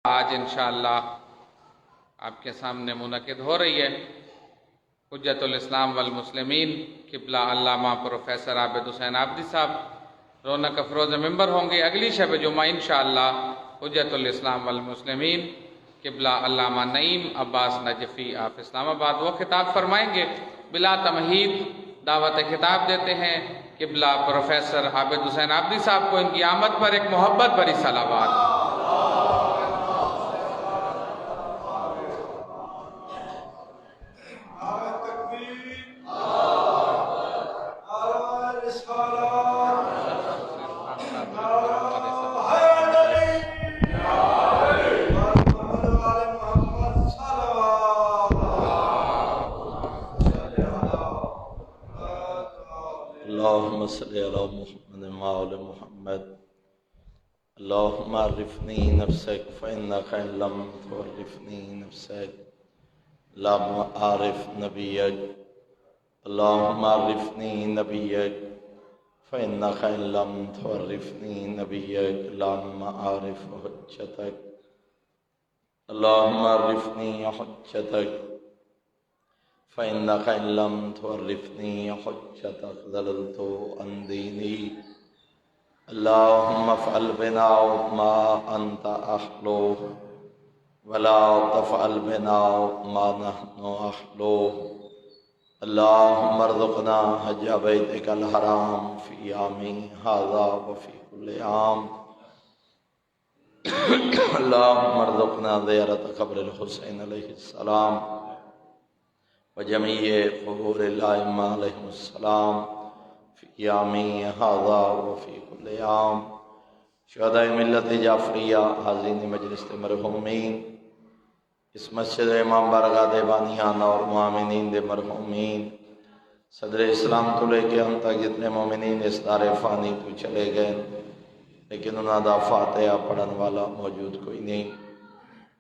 آج انشاءاللہ آپ کے سامنے منعقد ہو رہی ہے حجت الاسلام والمسلمین قبلہ علامہ پروفیسر عابد حسین عابدی صاحب رونق افروز ممبر ہوں گے اگلی شب جمعہ انشاءاللہ حجت الاسلام والمسلمین قبلہ علامہ نعیم عباس نجفی آپ اسلام آباد وہ خطاب فرمائیں گے۔ بلا تمہید دعوت خطاب دیتے ہیں قبلہ پروفیسر عابد حسین عابدی صاحب کو، ان کی آمد پر ایک محبت بھری صلوات۔ اللہم صلی علی محمد وآل محمد اللہم عرفنی نفسک فإنک إن لم تعرفنی نفسک لم أعرف نبیک اللہم عرفنی نبیک فإنک إن لم تعرفنی نبیک لم أعرف حجتک اللہم عرفنی حجتک فإنك إن لم تعرفني حجتك ضللت عن ديني اللهم افعل بنا ما أنت أهله ولا تفعل بنا ما نحن أهله اللهم ارزقنا حج بيتك الحرام في عامي هذا وفي كل عام اللهم ارزقنا زيارة قبر الحسين عليه السلام وجميع قبور الائمہ علیہم السلام فی عامی ھذا وفی کل عام شہداء ملت جعفریہ حاضرین مجلس مرحومین اس مسجد امام بارگاہ دے بانیان اور مومنین دے مرحومین صدر اسلام تو لے کے ہم تک جتنے مومنین اس دار فانی تو چلے گئے لیکن انہاں دا فاتحہ پڑھن والا موجود کوئی نہیں،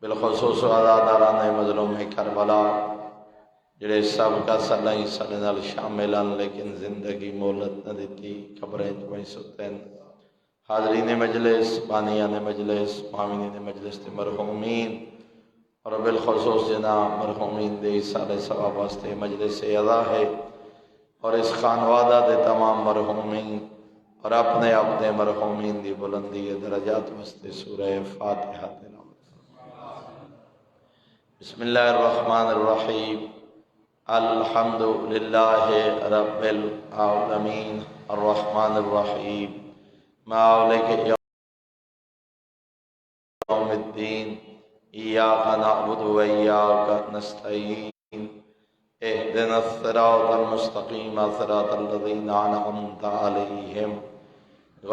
بالخصوص عزاداران مظلوم کربلا جڑے سب کا صلی نال شاملان لیکن زندگی مولت نہ دیتی قبریں جو ستین حاضرین مجلس بانیان مجلس معاونین مجلس تے مرحومین اور بالخصوص جناب مرحومین دے سارے ثواب واسطے مجلس ادا ہے اور اس خانوادہ دے تمام مرحومین اور اپنے اپنے مرحومین دی بلندی درجات واسطے سورہ فاتحہ تلاوت۔ بسم اللہ الرحمن الرحیم الحمد للہ رب العالمین الرحمن الرحیم مالک یوم الدین ایاک نعبد و ایاک نستعین اہدنا الصراط المستقیم صراط الذین انعمت علیہم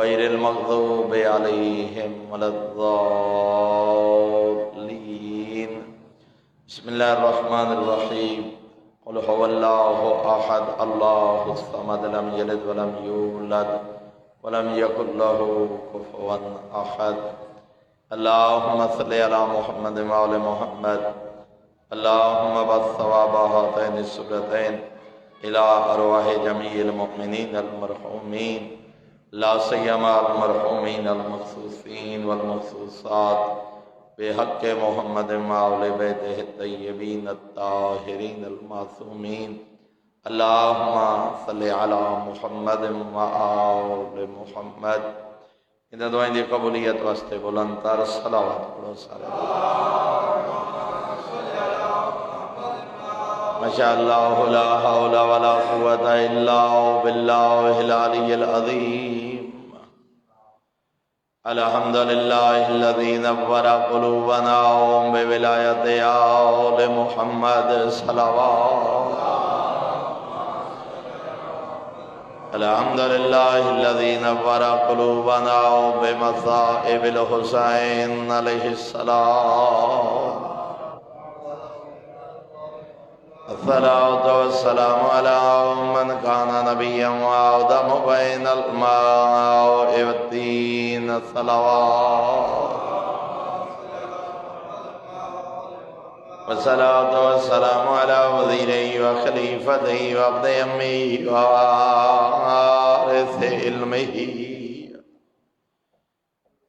غیر المغضوب علیہم ولا الضالین۔ بسم اللہ الرحمن الرحیم قل هو الله احد الله الصمد لم يلد ولم يولد ولم يكن له كفوا احد اللهم صل على محمد وآل محمد اللهم بث ثواب هاتين السورتين الى ارواح جميع المؤمنين المرحومين لا سيما المرحومين المخصوصين والمخصوصات بحق محمد وآل بیتہ الطیبین الطاہرین المعصومین اللہم صلی علی محمد وآل محمد۔ ان دعائیں دی قبولیت واسطے بلند تر صلوات پڑھو سارے ماشاءاللہ لا حول ولا قوة الا باللہ العلی العظیم۔ الحمدللہ الذی نور قلوبنا بولایت آل محمد صلوات۔ الحمدللہ الذی نور قلوبنا بمصائب الحسین علیہ السلام۔ الصلاة والسلام على من كان نبيا وآدم بين الماء والدين الصلوات والصلاة والسلام على وزيري وخليفتي وعبد يمي ووارث علمه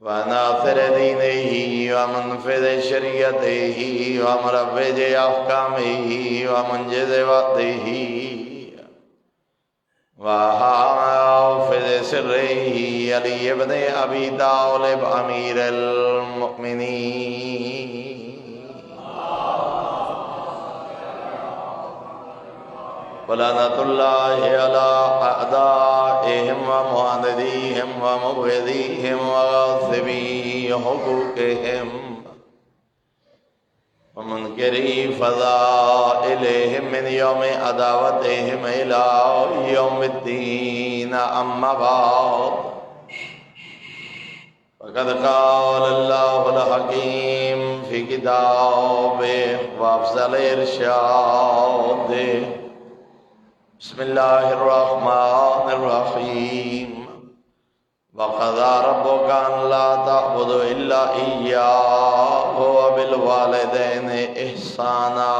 وناصر دينه ومن منفذ شریعته ومروج احکامه ومنجز وعده وحافظ سره علی ابن ابی طالب امیر المؤمنین ولعنۃ اللہ علی اعدائهم ومعاندیهم ومبغضیهم وغاصبی حقوقهم ومنکری فضائلهم من یوم عداوتهم الى یوم الدین اما بعد فقد قال اللہ الحکیم فی کتابہ وافضل ارشاد بسم اللہ الرحمن الرحیم وقضى ربك أن لا تعبدوا إلا إياه وبالوالدين إحسانا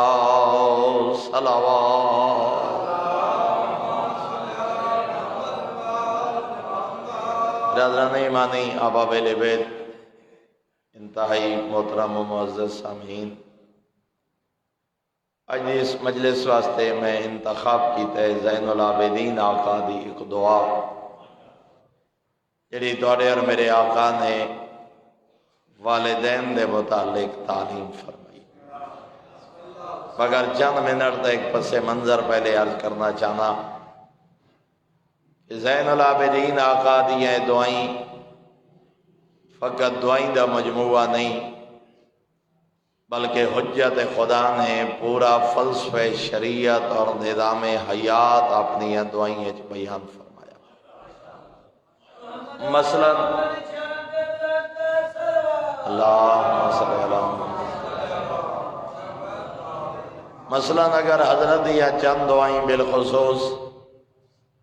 صلوات برادران ایمانی احباب اہل بیت انتہائی محترم و معزز سامعین، آج اس مجلس واسطے میں انتخاب کیتا ہے زین العابدین آقا دی ایک دعا جڑی تواڈے اور میرے آقا نے والدین دے متعلق تعلیم فرمائی۔ مگر چند منٹ ایک پس منظر پہلے عرض کرنا چاہنا کہ زین العابدین آقا دی دعائیں فقط دعائیں دا مجموعہ نہیں بلکہ حجت خدا نے پورا فلسفہ شریعت اور نظام حیات اپنی دعائیں بیان فرمایا۔ مثلا اللہم صلی اللہ مثلا اگر حضرت یا چند دعائیں بالخصوص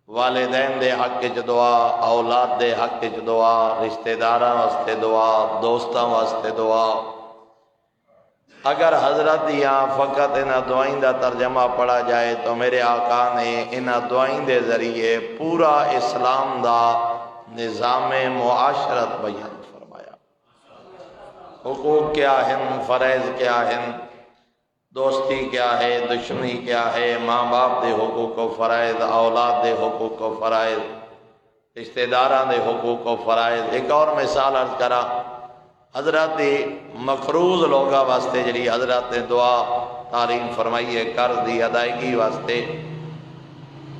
والدین دے حق چ دعا، اولاد دے حق چ دعا، رشتہ داراں واسطے دعا، دوستاں واسطے دعا، اگر حضرت یا فقط انہاں دعائیں دا ترجمہ پڑھا جائے تو میرے آقا نے انہاں دعائیں دے ذریعے پورا اسلام دا نظام معاشرت بیان فرمایا۔ حقوق کیا ہیں، فرائض کیا ہیں، دوستی کیا ہے، دشمنی کیا ہے، ماں باپ دے حقوق و فرائض، اولاد دے حقوق و فرائض، رشتہ داراں دے حقوق و فرائض۔ ایک اور مثال عرض کرا، حضرت مقروض لوگا واسطے جڑی حضرت نے دعا تعلیم فرمائی ہے قرض دی ادائیگی واسطے،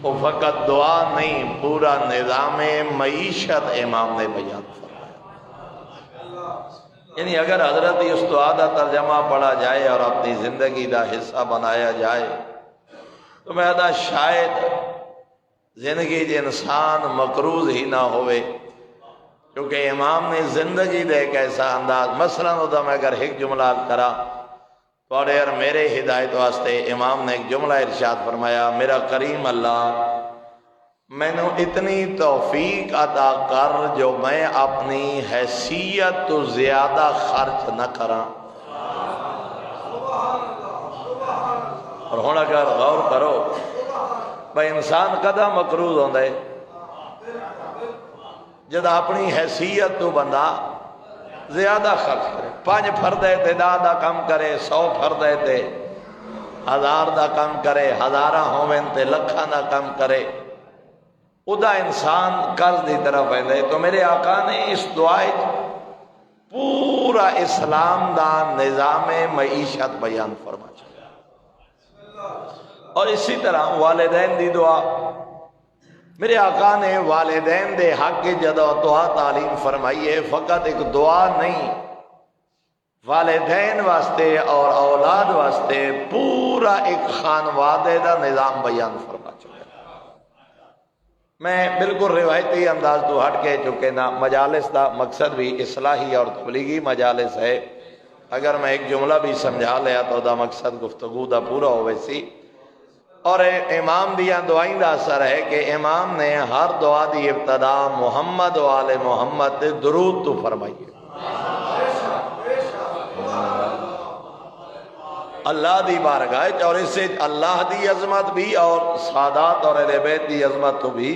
وہ فقط دعا نہیں پورا نظام معیشت امام نے بیان فرمایا۔ یعنی اگر حضرت اس دعا دا ترجمہ پڑھا جائے اور اپنی زندگی دا حصہ بنایا جائے تو میں ادا شاید زندگی دے انسان مقروض ہی نہ ہوئے، کیونکہ امام نے زندگی دے ایک ایسا انداز، مثلا ادا میں اگر ایک جملہ کرا تھوڑے اور میرے ہدایت واسطے امام نے ایک جملہ ارشاد فرمایا، میرا کریم اللہ میں نے اتنی توفیق عطا کر جو میں اپنی حیثیت تو زیادہ خرچ نہ کراں۔ اور ہون اگر غور کرو بھائی انسان کدا مقروض ہوندہ ہے جد اپنی حیثیت تو بندہ زیادہ خرچ کرے، 5 فرد اعتداد دا کم کرے، 100 فرد اعتداد 1000 دا کم کرے، 1000 ہومن تے لکھاں دا کم کرے، ادا انسان قرض دی طرف ہے۔ تو میرے آقا نے اس دعائے پورا اسلام دا نظام معیشت بیان فرما چاہا۔ اور اسی طرح والدین دی دعا، میرے آقا نے والدین دے حق جدو دعا تعلیم فرمائی ہے، فقط ایک دعا نہیں، والدین واسطے اور اولاد واسطے پورا ایک خانوادے دا نظام بیان فرما چاہا۔ میں بالکل روایتی انداز تو ہٹ کے چکے نا، مجالس دا مقصد بھی اصلاحی اور تبلیغی مجالس ہے، اگر میں ایک جملہ بھی سمجھا لیا تو دا مقصد گفتگو دا پورا ہوئے سی۔ اور امام دیا دعائیں دا اثر ہے کہ امام نے ہر دعا دی ابتدا محمد و آل محمد درود تو فرمائی ہے۔ اللہ دی بارگاہ اور اس سے اللہ دی عظمت بھی اور سادات اور اہل بیت دی عظمت تو بھی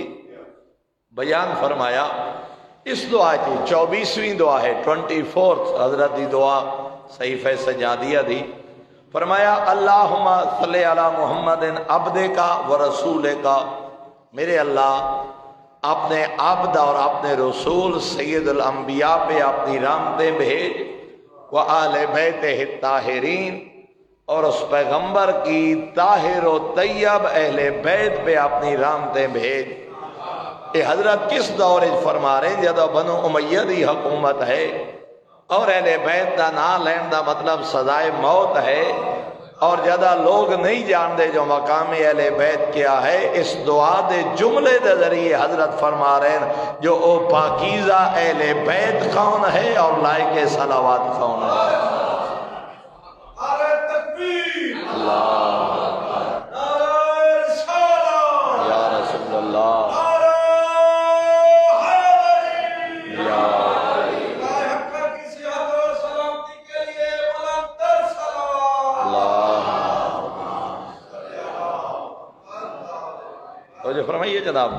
بیان فرمایا۔ اس دعا کی 24ویں دعا ہے، 24 حضرت دی دعا صحیفہ سجادیہ دی، فرمایا اللہم صلی علی محمد عبدک و رسولک، میرے اللہ اپنے عبد اور اپنے رسول سید الانبیاء پہ اپنی رحمتیں بھیج، وآل بیتہ الطاہرین، اور اس پیغمبر کی طاہر و طیب اہل بیت پہ اپنی رحمتیں بھیج۔ یہ حضرت کس دور فرما رہے ہیں؟ جدو بنو امیہ دی حکومت ہے اور اہل بیت دا نام لین دا مطلب سزائے موت ہے، اور جدہ لوگ نہیں جان دے جو مقام اہل بیت کیا ہے، اس دعا دے جملے دے ذریعے حضرت فرما رہے ہیں جو او پاکیزہ اہل بیت کون ہے اور لائق صلوات کون ہے۔ اللہ یا رسول اللہ یا تو جو فرمائیے جناب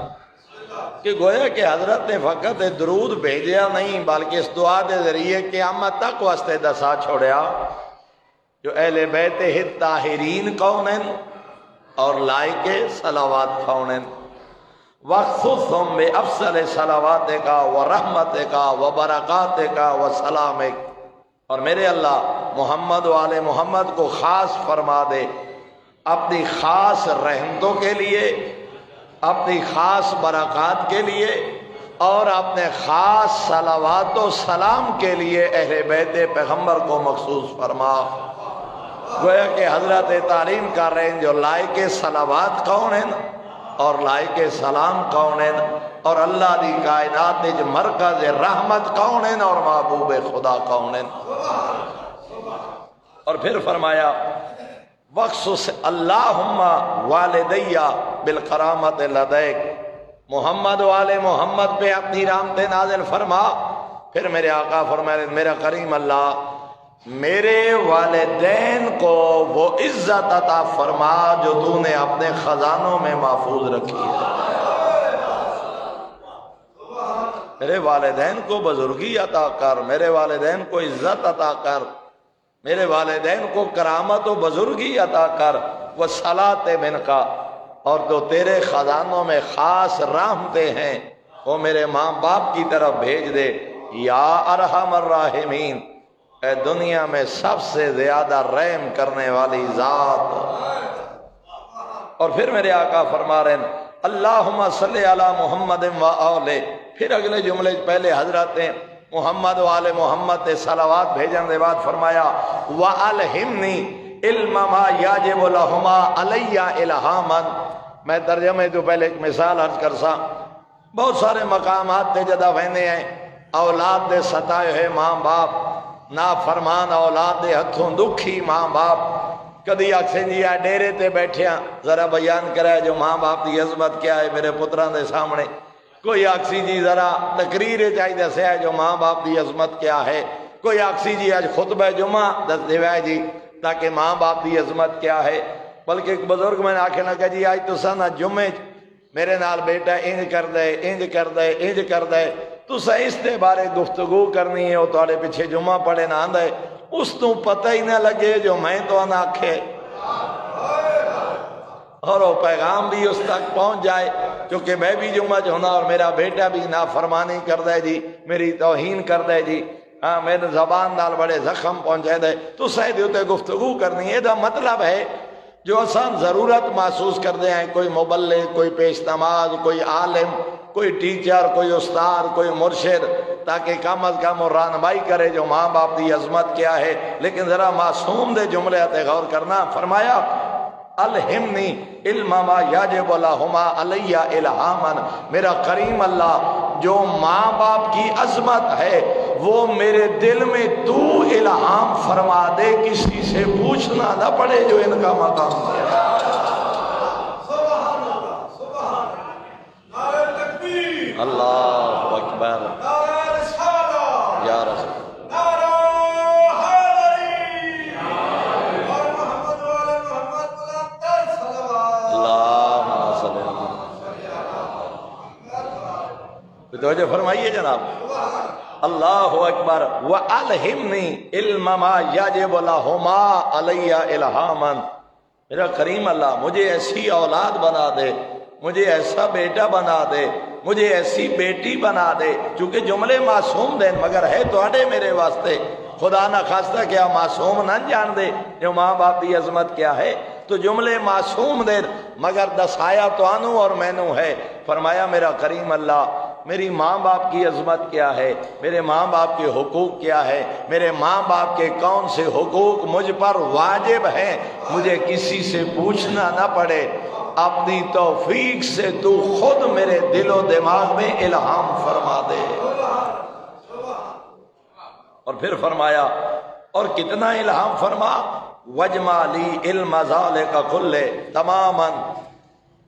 کہ گویا کہ حضرت نے فقط درود بھیجیا نہیں بلکہ اس دعا دے ذریعے قیامت تک واسطے دسا چھوڑیا جو اہل بیت الطاہرین کون ہیں اور لائق صلوات کون ہیں۔ وَخْصُصْهُمْ بِأَفْضَلِ صَلَوَاتِكَ وَرَحْمَتِكَ وَبَرَكَاتِكَ وَسَلَامِكَ، اور میرے اللہ محمد و آل محمد کو خاص فرما دے اپنی خاص رحمتوں کے لیے، اپنی خاص برکات کے لیے، اور اپنے خاص صلوات و سلام کے لیے اہل بیت پیغمبر کو مخصوص فرما۔ گویا کہ حضرت تعلیم کر رہے ہیں جو لائق صلوات کون ہیں اور لائق سلام کون ہیں، اور اللہ دی کائنات جو مرکز رحمت کون ہیں اور محبوب خدا کون ہیں۔ اور پھر فرمایا وَخْصُصْ اللہم والدیہ بالکرامت لدیک، محمد والے محمد پہ اپنی رحمت نازل فرما۔ پھر میرے آقا فرمائے میرا کریم اللہ میرے والدین کو وہ عزت عطا فرما جو تو نے اپنے خزانوں میں محفوظ رکھی ہے۔ میرے والدین کو بزرگی عطا کر، میرے والدین کو عزت عطا کر، میرے والدین کو کرامت و بزرگی عطا کر، وہ صلاۃ من کا، اور جو تیرے خزانوں میں خاص رحمتیں ہیں وہ میرے ماں باپ کی طرف بھیج دے، یا ارحم الراحمین، اے دنیا میں سب سے زیادہ رحم کرنے والی ذات۔ اور پھر میرے آقا فرما رہے ہیں اللہم صلی علی محمد و آلہ، پھر اگلے جملے پہلے حضرت نے محمد و آل محمد تے صلوات بھیجن دے بعد فرمایا وَأَلْهِمْنِي عِلْمَ مَا يَجِبُ لَهُمَا عَلَيَّ إِلْهَامًا۔ میں ترجمے تو پہلے ایک مثال عرض کرسا، بہت سارے مقامات تے جدہ وہنے ہیں اولاد دے ستائے ہوئے ماں باپ، نافرمان اولاد دے ہتھوں دکھی ماں باپ، کدی آکسیں جی ڈیرے تے بیٹھے ہیں ذرا بیان کرائے جو ماں باپ دی عظمت کیا ہے میرے پتران دے سامنے، کوئی آکسی جی ذرا تقریر چاہیے دسے ہے جو ماں باپ دی عظمت کیا ہے، کوئی آکسی جی آج خطبہ جمعہ دس دیوائے جی تاکہ ماں باپ دی عظمت کیا ہے۔ بلکہ ایک بزرگ میں نے آکھے نہ کہ جی آج تو سانا جمعہ میرے نال بیٹا انج کر دے انج کر دے انج کر دے، تو سا اس دے بارے گفتگو کرنی ہے، وہ توڑے پیچھے جمعہ پڑھے نہ آندے، اس تو پتہ ہی نہ لگے جو میں تو نہ آکھے، اور وہ پیغام بھی اس تک پہنچ جائے کیونکہ میں بھی جمعہ ہونا اور میرا بیٹا بھی نافرمانی کر دے جی، میری توہین کر دے جی، ہاں میرے زبان نال بڑے زخم پہنچے دے، تو سہی دیوتے گفتگو کرنی ہے۔ دا مطلب ہے جو آسان ضرورت محسوس کر دے ہیں، کوئی مبلغ، کوئی پیش نماز، کوئی عالم، کوئی ٹیچر، کوئی استاد، کوئی مرشد، تاکہ کم از کم وہ رہنمائی کرے جو ماں باپ دی عظمت کیا ہے۔ لیکن ذرا معصوم دے جملے آتے غور کرنا، فرمایا الہمنی علم ما یجب لہما علیہ الہاما، میرا کریم اللہ جو ماں باپ کی عظمت ہے وہ میرے دل میں تو الہام فرما دے، کسی سے پوچھنا نہ پڑے جو ان کا مقام ہے۔ اللہ اکبر یا رسول توجہ فرمائیے جناب۔ اللہ اکبر وَأَلْهِمْنِي عِلْمَ مَا يَجِبُ لَهُمَا عَلَيَّ إِلْهَامًا، میرا کریم اللہ مجھے ایسی اولاد بنا دے، مجھے ایسا بیٹا بنا دے، مجھے ایسی بیٹی بنا دے، چونکہ جملے معصوم دیں مگر ہے تو اڈے میرے واسطے، خدا نہ خواستہ کیا معصوم نہ جان دے جو ماں باپ کی عظمت کیا ہے، تو جملے معصوم دے مگر دسایا تو آنو اور مینو ہے۔ فرمایا میرا کریم اللہ میری ماں باپ کی عظمت کیا ہے، میرے ماں باپ کے حقوق کیا ہے، میرے ماں باپ کے کون سے حقوق مجھ پر واجب ہیں، مجھے کسی سے پوچھنا نہ پڑے، اپنی توفیق سے تو خود میرے دل و دماغ میں الہام فرما دے۔ اور پھر فرمایا اور کتنا الہام فرما، وَجْمَعْ لِي عِلْمَ ذَلِكَ كُلِّهِ تَمَامًا،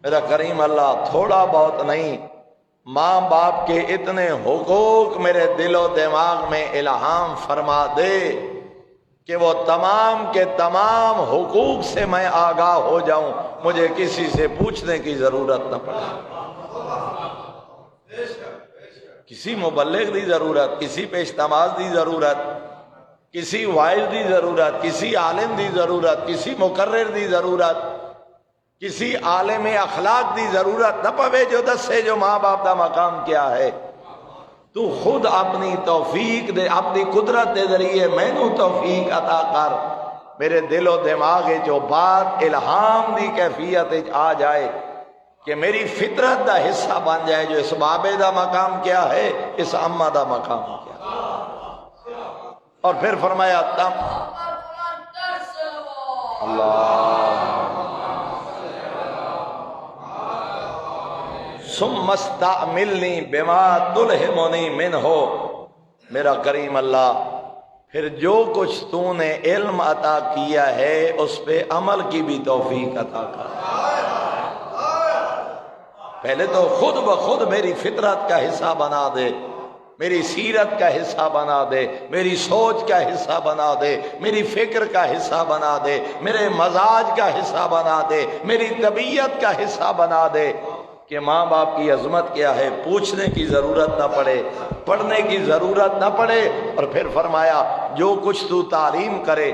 میرا کریم اللہ تھوڑا بہت نہیں، ماں باپ کے اتنے حقوق میرے دل و دماغ میں الہام فرما دے کہ وہ تمام کے تمام حقوق سے میں آگاہ ہو جاؤں، مجھے کسی سے پوچھنے کی ضرورت نہ پڑے، کسی مبلغ دی ضرورت، کسی پیش نماز دی ضرورت، کسی وائز دی ضرورت، کسی عالم دی ضرورت، کسی مقرر دی ضرورت، کسی عالم اخلاق دی ضرورت نہ پوے جو دسے جو ماں باپ دا مقام کیا ہے، تو خود اپنی توفیق دے، اپنی قدرت دے ذریعے میں نو توفیق عطا کر، میرے دل و دماغ جو بات الہام دی کیفیت آ جائے کہ میری فطرت دا حصہ بن جائے، جو اس بابے دا مقام کیا ہے، اس اماں دا مقام کیا ہے۔ اور پھر فرمایا تم اللہ ثم استعملنی بما تلہمنی منہ، میرا کریم اللہ پھر جو کچھ تو نے علم عطا کیا ہے اس پہ عمل کی بھی توفیق عطا کر۔ پہلے تو خود بخود میری فطرت کا حصہ بنا دے، میری سیرت کا حصہ بنا دے، میری سوچ کا حصہ بنا دے، میری فکر کا حصہ بنا دے، میرے مزاج کا حصہ بنا دے، میری طبیعت کا حصہ بنا دے کہ ماں باپ کی عظمت کیا ہے، پوچھنے کی ضرورت نہ پڑے، پڑھنے کی ضرورت نہ پڑے۔ اور پھر فرمایا جو کچھ تو تعلیم کرے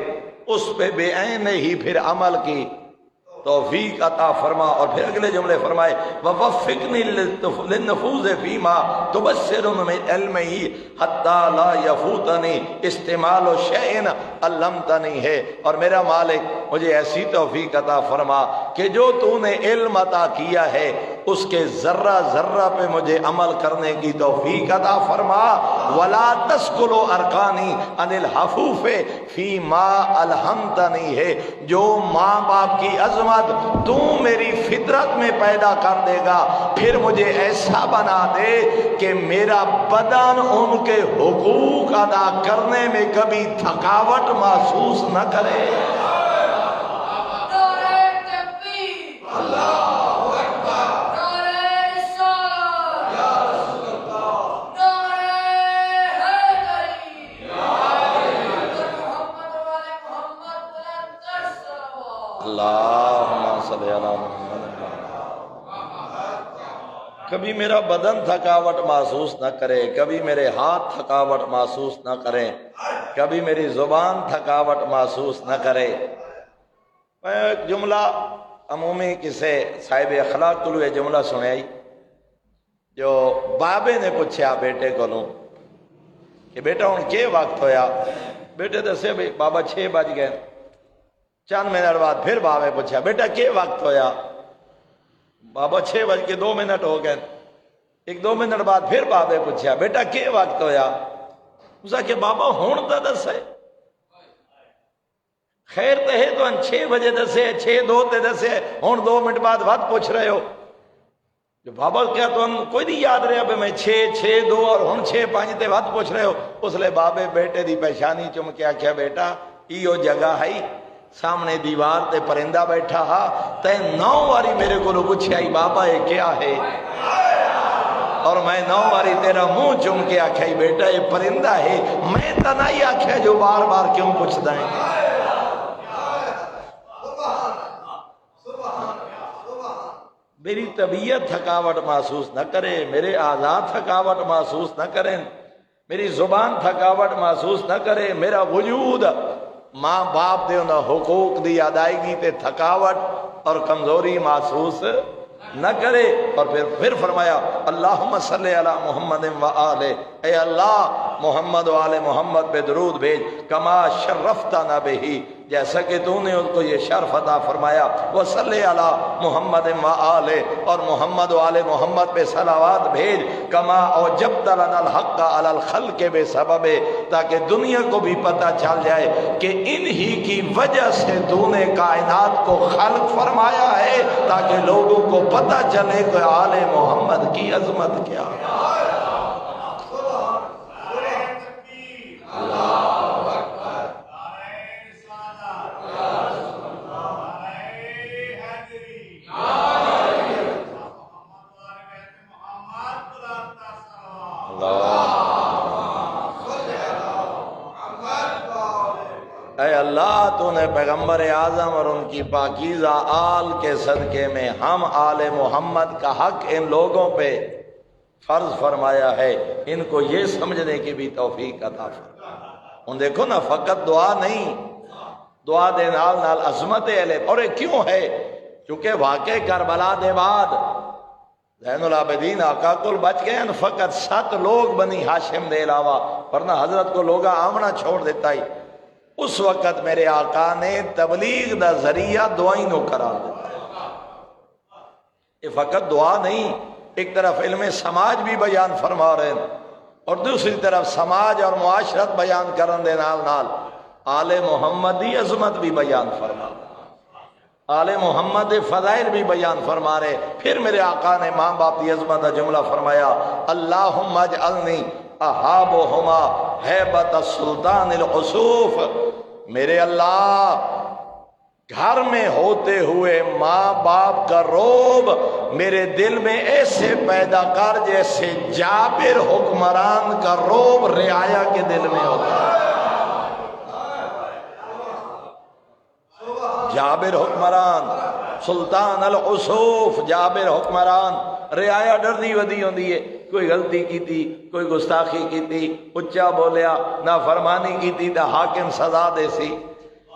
اس پہ بے عین ہی پھر عمل کی توفیق عطا فرما۔ اور پھر اگلے جملے فرمائے وَوَفِّقْنِي لِلنُّفُوذِ فِيمَا تُبَصِّرُ مِنْ عِلْمِهِ حَتَّى لَا يَفُوتَنِي اسْتِعْمَالُ شَيْءٍ عَلَّمْتَنِي ہے۔ اور میرا مالک مجھے ایسی توفیق عطا فرما کہ جو تو نے علم عطا کیا ہے اس کے ذرہ ذرہ پہ مجھے عمل کرنے کی توفیق عطا فرما۔ وَلَا تَسْكُلُ أَرْقَانِي عَنِ الْحَفُوفِ فِيمَا أَلْهَمْتَنِي ہے۔ جو ماں باپ کی عظمت تو میری فطرت میں پیدا کر دے گا، پھر مجھے ایسا بنا دے کہ میرا بدن ان کے حقوق ادا کرنے میں کبھی تھکاوٹ محسوس نہ کرے۔ کبھی میرا بدن تھکاوٹ محسوس نہ کرے، کبھی میرے ہاتھ تھکاوٹ محسوس نہ کریں، کبھی میری زبان تھکاوٹ محسوس نہ کرے۔ میں ایک جملہ عمومی کسے صاحب اخلاق کو یہ جملہ سنائی، جو بابے نے پوچھا بیٹے کو لوں کہ بیٹا ہوں کے وقت ہویا، بیٹے دسے بابا 6 بج گئے۔ چند منٹ بعد پھر بابے پوچھا بیٹا کے وقت ہویا، بابا 6:02 ہو گئے۔ 1-2 منٹ بعد پھر بابے پوچھا بیٹا کے وقت ہویا، اسا کہ بابا ہون تا دسے، خیر تے ہے تو 6 بجے دسے، 6:02 تے دسے، ہون 2 منٹ بعد وقت پوچھ رہے ہو۔ جو بابا کیا تو کوئی نہیں یاد رہا بے میں 6:02 اور ہون 6:05 تے وقت پوچھ رہے ہو۔ اس لئے بابے بیٹے دی پہچانی چم کیا بیٹا ایو جگہ ہے سامنے دیوار تے پرندہ بیٹھا ہا، تے 9 واری میرے کو پوچھا ہی بابا یہ کیا ہے، اور میں 9 واری تیرا منہ چم کے آکھا بیٹا یہ پرندہ ہے، میں تا نہیں آکھا جو بار بار کیوں پوچھتا ہے۔ میری طبیعت تھکاوٹ محسوس نہ کرے، میرے اعضاء تھکاوٹ محسوس نہ کریں، میری زبان تھکاوٹ محسوس نہ کرے، میرا وجود ماں باپ دے انہاں حقوق دی ادائیگی تے تھکاوٹ اور کمزوری محسوس نہ کرے۔ اور پھر فرمایا اللہم صلی علی محمد و آلہ، اے اللہ محمد و آل محمد پہ درود بھیج، کما شرفتنا بہی، جیسا کہ تو نے ان کو یہ شرف عطا فرمایا، وہ صلی علی محمد و آلہ، اور محمد و آل محمد پہ صلوات بھیج، کما اوجبت لنا الحق علی الخلق بے سبب، تاکہ دنیا کو بھی پتہ چل جائے کہ انہی کی وجہ سے تو نے کائنات کو خلق فرمایا ہے، تاکہ لوگوں کو پتہ چلے کہ آل محمد کی عظمت کیا ہے۔ اے اللہ تو نے پیغمبر اعظم اور ان کی پاکیزہ آل کے صدقے میں ہم آل محمد کا حق ان لوگوں پہ فرض فرمایا ہے، ان کو یہ سمجھنے کی بھی توفیق عطا فرما۔ ان دیکھو نا، فقط دعا نہیں، دعا دے نال نال عظمت اہل، اور یہ کیوں ہے؟ کیونکہ واقع کربلا دے بعد زین العابدین آقا کل بچ گئے ہیں فقط 7 لوگ بنی ہاشم دے علاوہ، ورنہ حضرت کو لوگا آمنا چھوڑ دیتا ہی۔ اس وقت میرے آقا نے تبلیغ دا ذریعہ دعائیں نو قرار دیتا ہے۔ یہ فقط دعا نہیں، ایک طرف علم سماج بھی بیان فرما رہے ہیں اور دوسری طرف سماج اور معاشرت بیان کرن دے نال نال آل محمد دی عظمت بھی بیان فرما رہے، آل محمد دے فضائل بھی بیان فرما رہے۔ پھر میرے آقا نے ماں باپ دی عظمت کا جملہ فرمایا، اللہم اجعلنی احابہما ہیبت السلطان العصوف، میرے اللہ گھر میں ہوتے ہوئے ماں باپ کا روب میرے دل میں ایسے پیدا کر جیسے جابر حکمران کا روب رعایا کے دل میں ہوتا ہے۔ جابر حکمران، سلطان العصوف، جابر حکمران، رعایا ڈردی ودی ہوندی ہے، کوئی غلطی کی تھی، کوئی گستاخی کی تھی، اچا بولیا، نافرمانی کی تھی تو حاکم سزا دے سی۔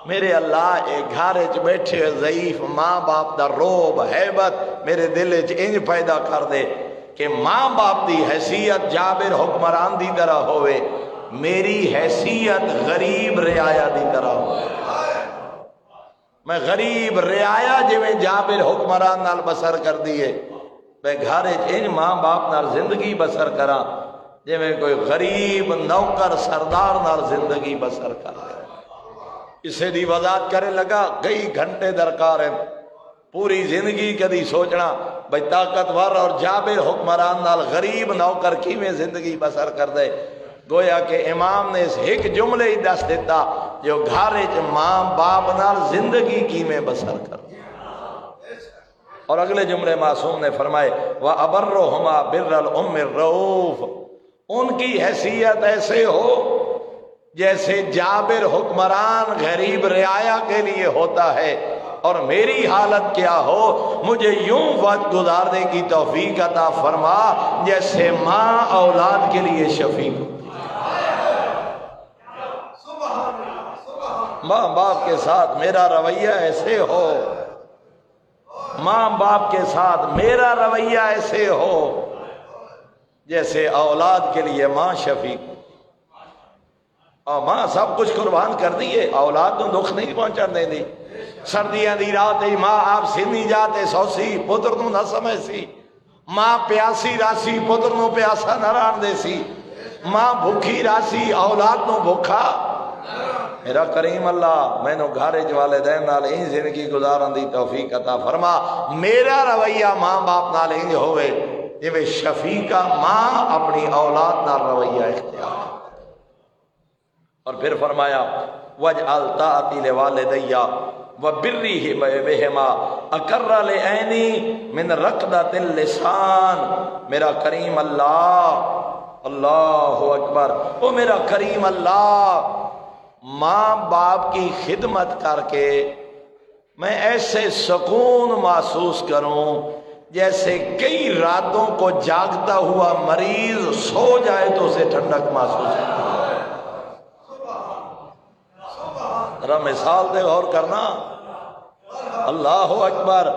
میرے اللہ ایک گھر وچ بیٹھے ضعیف ماں باپ دا روب ہیبت میرے دل وچ انج پیدا کر دے کہ ماں باپ دی حیثیت جابر حکمران دی طرح ہوئے، میری حیثیت غریب رعایا دی طرح ہوئے۔ میں غریب رعایا جویں جابر حکمران نال بسر کر دیے، میں گھر انج ماں باپ نال زندگی بسر کراں جویں کوئی غریب نوکر سردار نال زندگی بسر کر دے۔ اسے دی وضاحت کرے لگا، کئی گھنٹے درکار ہیں، پوری زندگی کدی سوچنا بھئی طاقتور اور جابر حکمران نال غریب نوکر کیویں زندگی بسر کر دے۔ گویا کہ امام نے اس ایک جملے ہی دس دیتا جو گھر وچ ماں باپ نال زندگی کیویں بسر کر دے۔ اور اگلے جملے معصوم نے فرمائے وَأَبَرُّهُمَا بِرَّ الْأُمِّ الرَّؤُوفِ، ان کی حیثیت ایسے ہو جیسے جابر حکمران غریب رعایا کے لیے ہوتا ہے، اور میری حالت کیا ہو، مجھے یوں وقت گزارنے کی توفیق عطا فرما جیسے ماں اولاد کے لیے شفیق ہوتی ہے۔ ماں باپ کے ساتھ میرا رویہ ایسے ہو، ماں باپ کے ساتھ میرا رویہ ایسے ہو جیسے اولاد کے لیے ماں شفیق، اور ماں سب کچھ قربان کر دیے، اولاد تو دکھ نہیں پہنچن دیں دی۔ سردیاں دی رات ماں آپ سینی جاتے سوسی پتر نو نہ سمجھ سی، ماں پیاسی راسی پتر نو پیاسا نہ ران دے سی، ماں بھوکھی راسی اولاد نو بھوکھا۔ میرا کریم اللہ میں نو گھارج والدین نال این زندگی گزارن دی توفیق عطا فرما، میرا رویہ ماں باپ نال انج ہوئے جویں شفیقہ ماں اپنی اولاد نال رویہ اختیار۔ اور پھر فرمایا وَجْعَلْ طَاعَتِي لِوَالِدَيَّ وَبِرِّهِمَا بِهِمَا أَقَرَّ لِعَيْنِي مِنْ رَقْدَةِ اللِّسَانِ، میرا کریم اللہ، اللہ اکبر، او میرا کریم اللہ، ماں باپ کی خدمت کر کے میں ایسے سکون محسوس کروں جیسے کئی راتوں کو جاگتا ہوا مریض سو جائے تو اسے ٹھنڈک محسوس ہوتی ہے۔ ذرا مثال دے غور کرنا، اللہ اکبر۔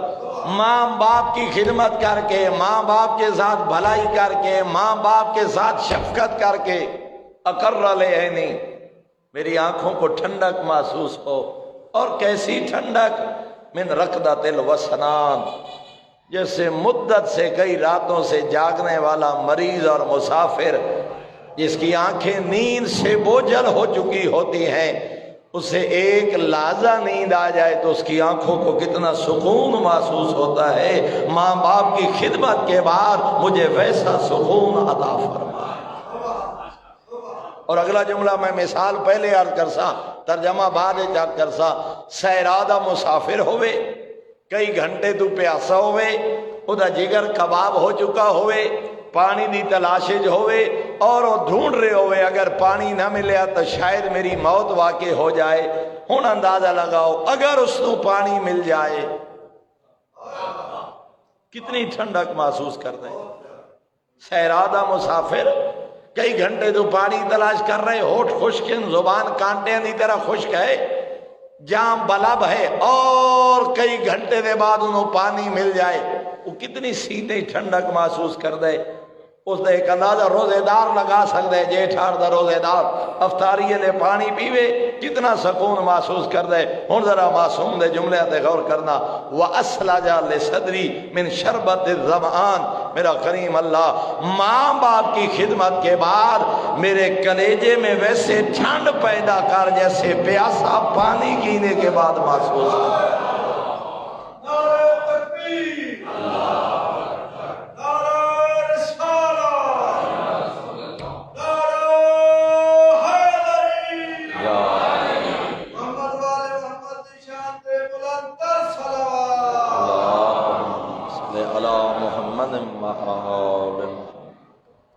ماں باپ کی خدمت کر کے، ماں باپ کے ساتھ بھلائی کر کے، ماں باپ کے ساتھ شفقت کر کے، اقر لعینی، میری آنکھوں کو ٹھنڈک محسوس ہو۔ اور کیسی ٹھنڈک؟ من رقدۃ الوسنان، جیسے مدت سے کئی راتوں سے جاگنے والا مریض اور مسافر جس کی آنکھیں نیند سے بوجھل ہو چکی ہوتی ہیں، اسے ایک لحظہ نیند آ جائے تو اس کی آنکھوں کو کتنا سکون محسوس ہوتا ہے۔ ماں باپ کی خدمت کے بعد مجھے ویسا سکون عطا فرما۔ اور اگلا جملہ میں مثال پہلے عرض کرسا، ترجمہ بعد عرض کرسا۔ سیرادہ مسافر ہوئے، کئی گھنٹے تو پیاسا ہوئے، ادا جگر کباب ہو چکا ہوئے، پانی دی تلاشج ہوئے اور وہ ڈھونڈ رہے ہوئے اگر پانی نہ ملیا تو شاید میری موت واقع ہو جائے۔ ہن اندازہ لگاؤ اگر اس کو پانی مل جائے کتنی ٹھنڈک محسوس کر دیں۔ سیرادہ مسافر کئی گھنٹے تو پانی تلاش کر رہے، ہوٹھ خشک، زبان کانٹیاں دی طرح خشک ہے، جام بلب ہے، اور کئی گھنٹے دے بعد انہوں پانی مل جائے، وہ کتنی سیدھی ٹھنڈک محسوس کر دے۔ اس نے ایک اندازہ روزے دار لگا سکتے، جیٹھار دا روزے دار افطاری لے پانی پیوے کتنا سکون محسوس کر دے۔ ہن ذرا معصوم دے جملے تے غور کرنا۔ وَأَسْلَجَ لِصَدْرِي مِنْ شَرْبَةِ الظَّمْآن، میرا کریم اللہ ماں باپ کی خدمت کے بعد میرے کلیجے میں ویسے ٹھنڈ پیدا کر جیسے پیاسا پانی پینے کے بعد محسوس ہوتا ہے۔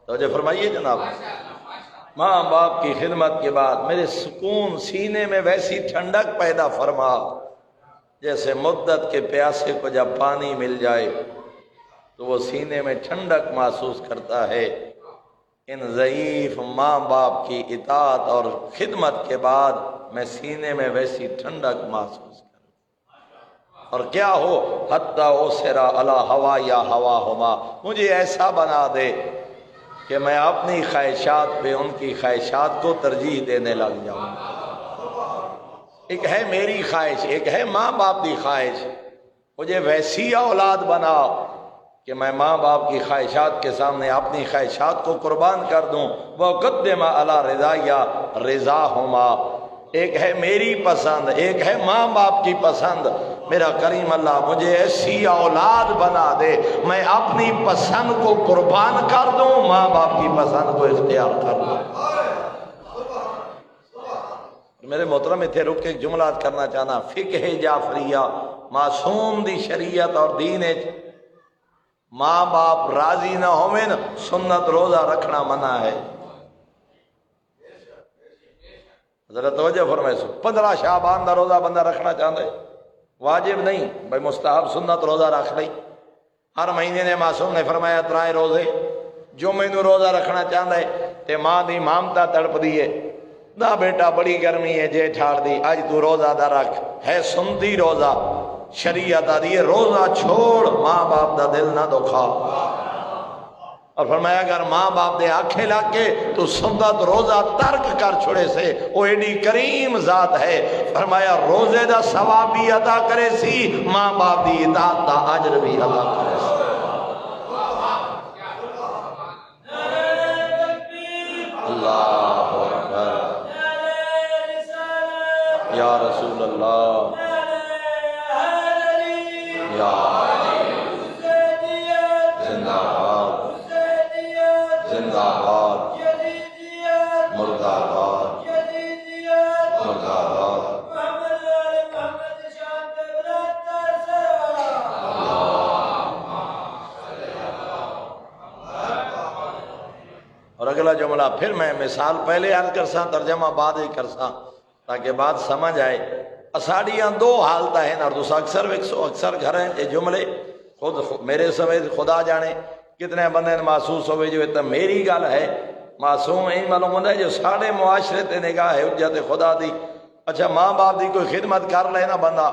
توجہ فرمائیے جناب، ماں باپ کی خدمت کے بعد میرے سکون سینے میں ویسی ٹھنڈک پیدا فرما جیسے مدت کے پیاسے کو جب پانی مل جائے تو وہ سینے میں ٹھنڈک محسوس کرتا ہے۔ ان ضعیف ماں باپ کی اطاعت اور خدمت کے بعد میں سینے میں ویسی ٹھنڈک محسوس کروں، اور کیا ہو حتی اوسرا علی ہوا یا ہوا ہما، مجھے ایسا بنا دے کہ میں اپنی خواہشات پہ ان کی خواہشات کو ترجیح دینے لگ جاؤں۔ ایک ہے میری خواہش، ایک ہے ماں باپ کی خواہش، مجھے ویسی اولاد بنا کہ میں ماں باپ کی خواہشات کے سامنے اپنی خواہشات کو قربان کر دوں۔ وَقَدِّمَ عَلَىٰ رِضَايَ رِضَاهُمَا، ایک ہے میری پسند، ایک ہے ماں باپ کی پسند۔ میرا کریم اللہ مجھے ایسی اولاد بنا دے میں اپنی پسند کو قربان کر دوں، ماں باپ کی پسند کو اختیار کر لوں۔ میرے محترم اتنے رک کے ایک جملہ کرنا چاہنا، فقہ جعفریہ معصوم دی شریعت اور دین، ماں باپ راضی نہ ہوئے سنت روزہ رکھنا منع ہے۔ ذرا توجہ فرمائے، 15 شعبان دا روزہ بندہ رکھنا چاہتا ہے، واجب نہیں بھائی، مستحب سنت روزہ رکھ لئی۔ ہر مہینے نے معصوم نے فرمایا 3 روزے، جو مینوں روزہ رکھنا چاہتا ہے تے ماں دی مامتا تڑپ دیے، نہ بیٹا بڑی گرمی ہے جے ٹھاڑ دی، اج تو روزہ دا رکھ، ہے سنتی روزہ، شریعت آ دی روزہ چھوڑ، ماں باپ دا دل نہ دکھا۔ اور فرمایا اگر ماں باپ دے آنکھیں لگ کے تو سنت روزہ ترک کر چھوڑے سے، وہ ایڈی کریم ذات ہے، فرمایا روزے دا ثواب بھی عطا کرے سی، ماں باپ دی اطاعت دا اجر بھی عطا کرے سی۔ اللہ اکبر، یا رسول اللہ، یا زندہ باد، زندہ باد، مردہ باد، مردہ باد۔ اور اگلا جملہ پھر میں مثال پہلے عرض کرساں، ترجمہ بعد ہی کرساں تاکہ بات سمجھ آئے۔ اساڑیاں 2 حالتیں ہیں، اور دوسرا اکثر گھر ہیں یہ جملے خود میرے سمیت خدا جانے کتنے بندے محسوس ہوئے جو تو میری گل ہے معصوم ہی معلوم ہوتا ہے جو سارے معاشرے تے نگاہ ہے حجت خدا دی. اچھا ماں باپ دی کوئی خدمت کر لے نا بندہ,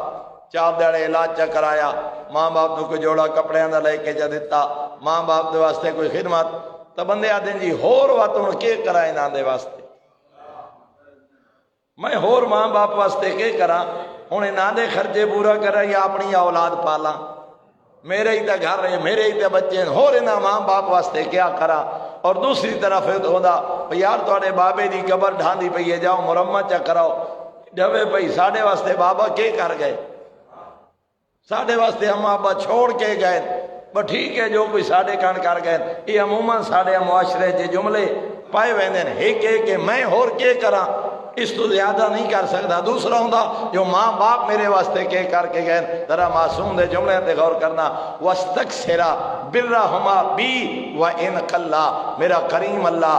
4 دیہڑے علاج چا کرایا, ماں باپ کو کوئی جوڑا کپڑے دا لے کے جا دیتا, ماں باپ دے واسطے کوئی خدمت, تو بندے آتے ہیں جی ہور وقت ہوں کے کرائے نا دے واسطے, میں ہور ماں باپ واسطے کے کرا ہوں نہ دے خرچے پورا کرا یا اپنی اولاد پالا, میرے ہی تے گھر ہے میرے ہی تے بچے ہیں, ہور نہ ماں باپ واسطے کیا کرا. اور دوسری طرف ہوتا یار تھوڑے بابے دی قبر ڈھاندی پئی ہے جاؤ مرمت چا کراؤ, ڈبے پئی ساڈے واسطے بابا کے کر گئے, ساڈے واسطے ہم ابا چھوڑ کے گئے, بس ٹھیک ہے جو کوئی ساڈے کان کر گئے. یہ عموماً ساڈے معاشرے چ جملے پائے ویندے ہیں ایک کہ میں ہور کے کراں, اس تو زیادہ نہیں کر سکتا. دوسرا ہوں جو ماں باپ میرے واسطے کے کر کے گئے, ذرا معصوم دے جملے تے غور کرنا. وَاسْتَكْسِرَ بِرَّهُمَا بِي وَإِنْ قَلَّا, میرا کریم اللہ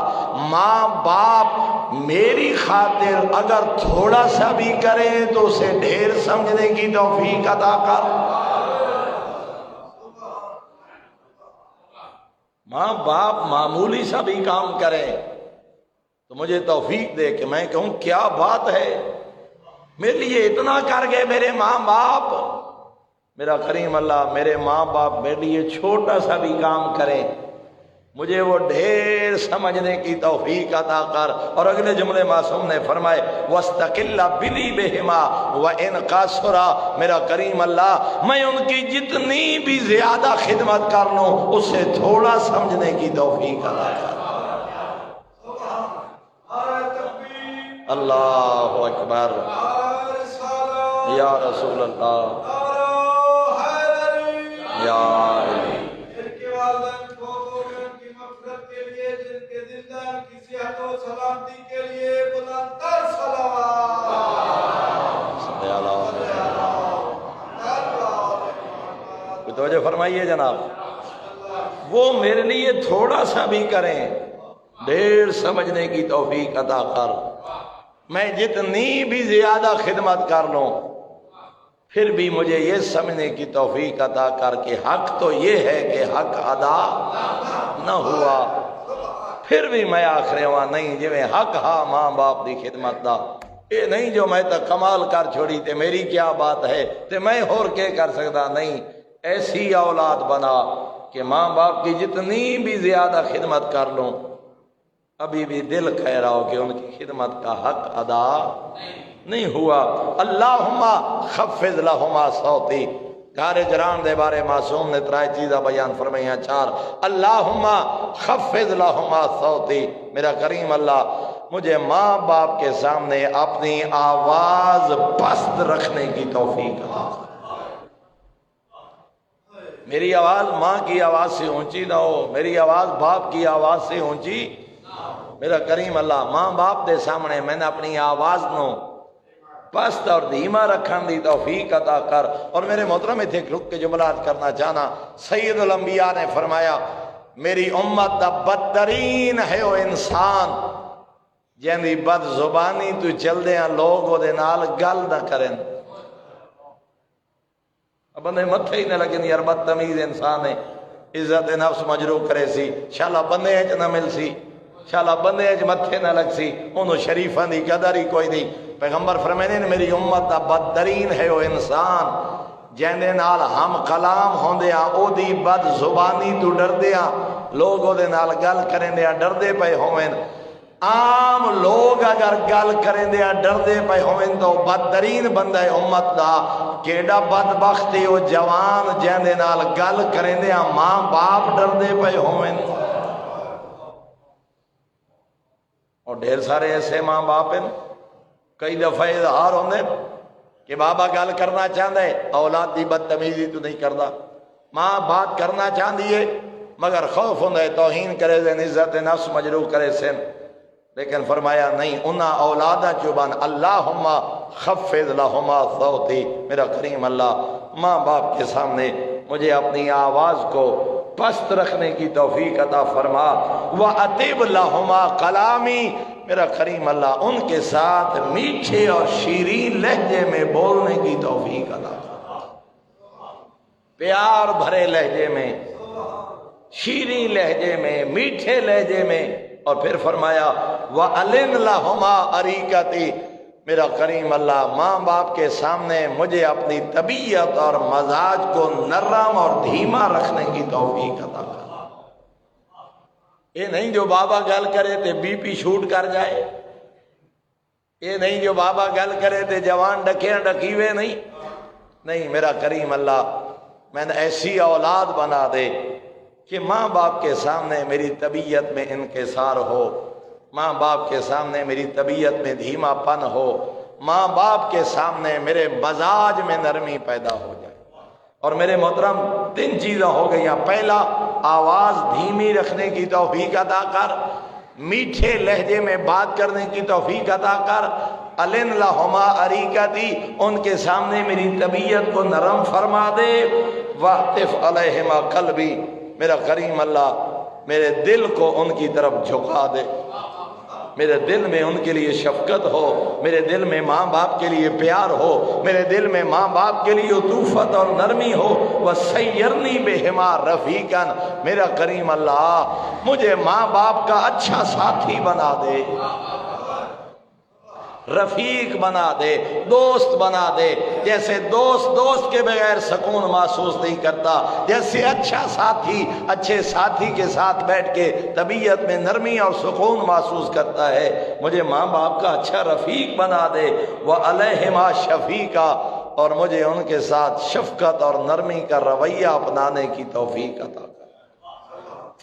ماں باپ میری خاطر اگر تھوڑا سا بھی کرے تو اسے ڈھیر سمجھنے کی توفیق عطا کر. ماں باپ معمولی سا بھی کام کرے تو مجھے توفیق دے کہ میں کہوں کیا بات ہے, میرے لیے اتنا کر گئے میرے ماں باپ. میرا کریم اللہ میرے ماں باپ میرے لیے چھوٹا سا بھی کام کریں, مجھے وہ ڈھیر سمجھنے کی توفیق عطا کر. اور اگلے جملے معصوم نے فرمائے وَاسْتَقِلَّ بِذِبِهِمَا وَإِنْ قَاصُرَا, میرا کریم اللہ میں ان کی جتنی بھی زیادہ خدمت کر لوں اسے تھوڑا سمجھنے کی توفیق عطا کر. اللہ اکبر یا رسول اللہ یا علی. توجہ فرمائیے جناب, وہ میرے لیے تھوڑا سا بھی کریں ڈھیر سمجھنے کی توفیق عطا کر. میں جتنی بھی زیادہ خدمت کر لوں پھر بھی مجھے یہ سمجھنے کی توفیق عطا کر کہ حق تو یہ ہے کہ حق ادا نہ ہوا, پھر بھی میں آخر ہوا نہیں جی حق ہا ماں باپ دی خدمت دا. یہ نہیں جو میں تو کمال کر چھوڑی تے میری کیا بات ہے تے میں اور کے کر سکتا. نہیں, ایسی اولاد بنا کہ ماں باپ کی جتنی بھی زیادہ خدمت کر لوں ابھی بھی دل کہہ رہا ہو کہ ان کی خدمت کا حق ادا نہیں ہوا. اللہم خفض لہما صوتی, گھر جران دے بارے معصوم نے 3 چیزاں بیان فرمائیاں 4. اللہم خفض لہما صوتی, میرا کریم اللہ مجھے ماں باپ کے سامنے اپنی آواز پست رکھنے کی توفیق عطا کر. میری آواز ماں کی آواز سے اونچی نہ ہو, میری آواز باپ کی آواز سے اونچی. میرا کریم اللہ ماں باپ دے سامنے میں نے اپنی آواز نو پست اور دھیما رکھن دی توفیق عطا کر. اور میرے محترم تھے رک کے جملات کرنا چاہنا, سید الانبیاء نے فرمایا میری امت دا بدترین ہے وہ انسان جن دی بد زبانی تو چل دے ہیں لوگ وہ دے نال گل نہ کریں. اب بندے متھے ہی نہ لگے یار بدتمیز انسان ہے, عزت نفس مجروح کرے سی, شالا بندے اچ نہ مل سی, شالا بندے اچ متھے نہ لگ سی, انہوں شریفاں دی قدر ہی کوئی نہیں. پیغمبر فرمانے نے میری امت دا بدترین ہے وہ انسان جن دے نال ہم کلام ہوندے ہاں او دی بد زبانی تو ڈردے ہاں لوگ او دے نال گل کریں دے ڈردے پے ہوئیں. عام لوگ اگر گل کریں دے ڈردے پے ہوئیں تو بدترین بندہ ہے امت دا کیڑا بدبخت ہے وہ جوان جن دے نال گل کریں دے ماں باپ ڈردے پے ہوئیں. اور ڈھیر سارے ایسے ماں باپ ہیں کئی دفعہ اظہار ہوندے کہ بابا گل کرنا چاہتا ہے اولاد دی بدتمیزی تو نہیں کرتا, ماں بات کرنا چاہتی ہے مگر خوف ہوندہ ہے توہین کرے دیں عزت نفس مجروح کرے سن. لیکن فرمایا نہیں انہا اولادہ چوبان اللہم خفض لہما صوتی, میرا کریم اللہ ماں باپ کے سامنے مجھے اپنی آواز کو پست رکھنے کی توفیق عطا فرما. وَأَطِبْ لَهُمَا کلامی, میرا کریم اللہ ان کے ساتھ میٹھے اور شیرین لہجے میں بولنے کی توفیق عطا فرما. پیار بھرے لہجے میں، شیریں لہجے میں، میٹھے لہجے میں، اور پھر فرمایا وَأَلِنْ لَهُمَا أَرِيكَتِي، میرا کریم اللہ ماں باپ کے سامنے مجھے اپنی طبیعت اور مزاج کو نرم اور دھیما رکھنے کی توفیق عطا کر۔ یہ نہیں جو بابا گل کرے تے بی پی شوٹ کر جائے، یہ نہیں جو بابا گل کرے تے جوان ڈکیاں ڈکیوے، نہیں، میرا کریم اللہ میں نے ایسی اولاد بنا دے کہ ماں باپ کے سامنے میری طبیعت میں انکسار ہو، ماں باپ کے سامنے میری طبیعت میں دھیما پن ہو، ماں باپ کے سامنے میرے مزاج میں نرمی پیدا ہو جائے۔ اور میرے محترم 3 چیزیں ہو گئیں۔ پہلا، آواز دھیمی رکھنے کی توفیق عطا کر، میٹھے لہجے میں بات کرنے کی توفیق عطا کر، الن لہما اریکتی، ان کے سامنے میری طبیعت کو نرم فرما دے، واطف علیہما قلبی، میرا کریم اللہ میرے دل کو ان کی طرف جھکا دے، میرے دل میں ان کے لیے شفقت ہو، میرے دل میں ماں باپ کے لیے پیار ہو، میرے دل میں ماں باپ کے لیے عطوفت اور نرمی ہو، وَسَيِّرْنِي بِهِمَا رَفِيقًا، میرا کریم اللہ مجھے ماں باپ کا اچھا ساتھی بنا دے، رفیق بنا دے، دوست بنا دے۔ جیسے دوست کے بغیر سکون محسوس نہیں کرتا، جیسے اچھا ساتھی اچھے ساتھی کے ساتھ بیٹھ کے طبیعت میں نرمی اور سکون محسوس کرتا ہے، مجھے ماں باپ کا اچھا رفیق بنا دے، وَعَلَيْهِمَا شَفِيقًا، اور مجھے ان کے ساتھ شفقت اور نرمی کا رویہ اپنانے کی توفیق عطا کر۔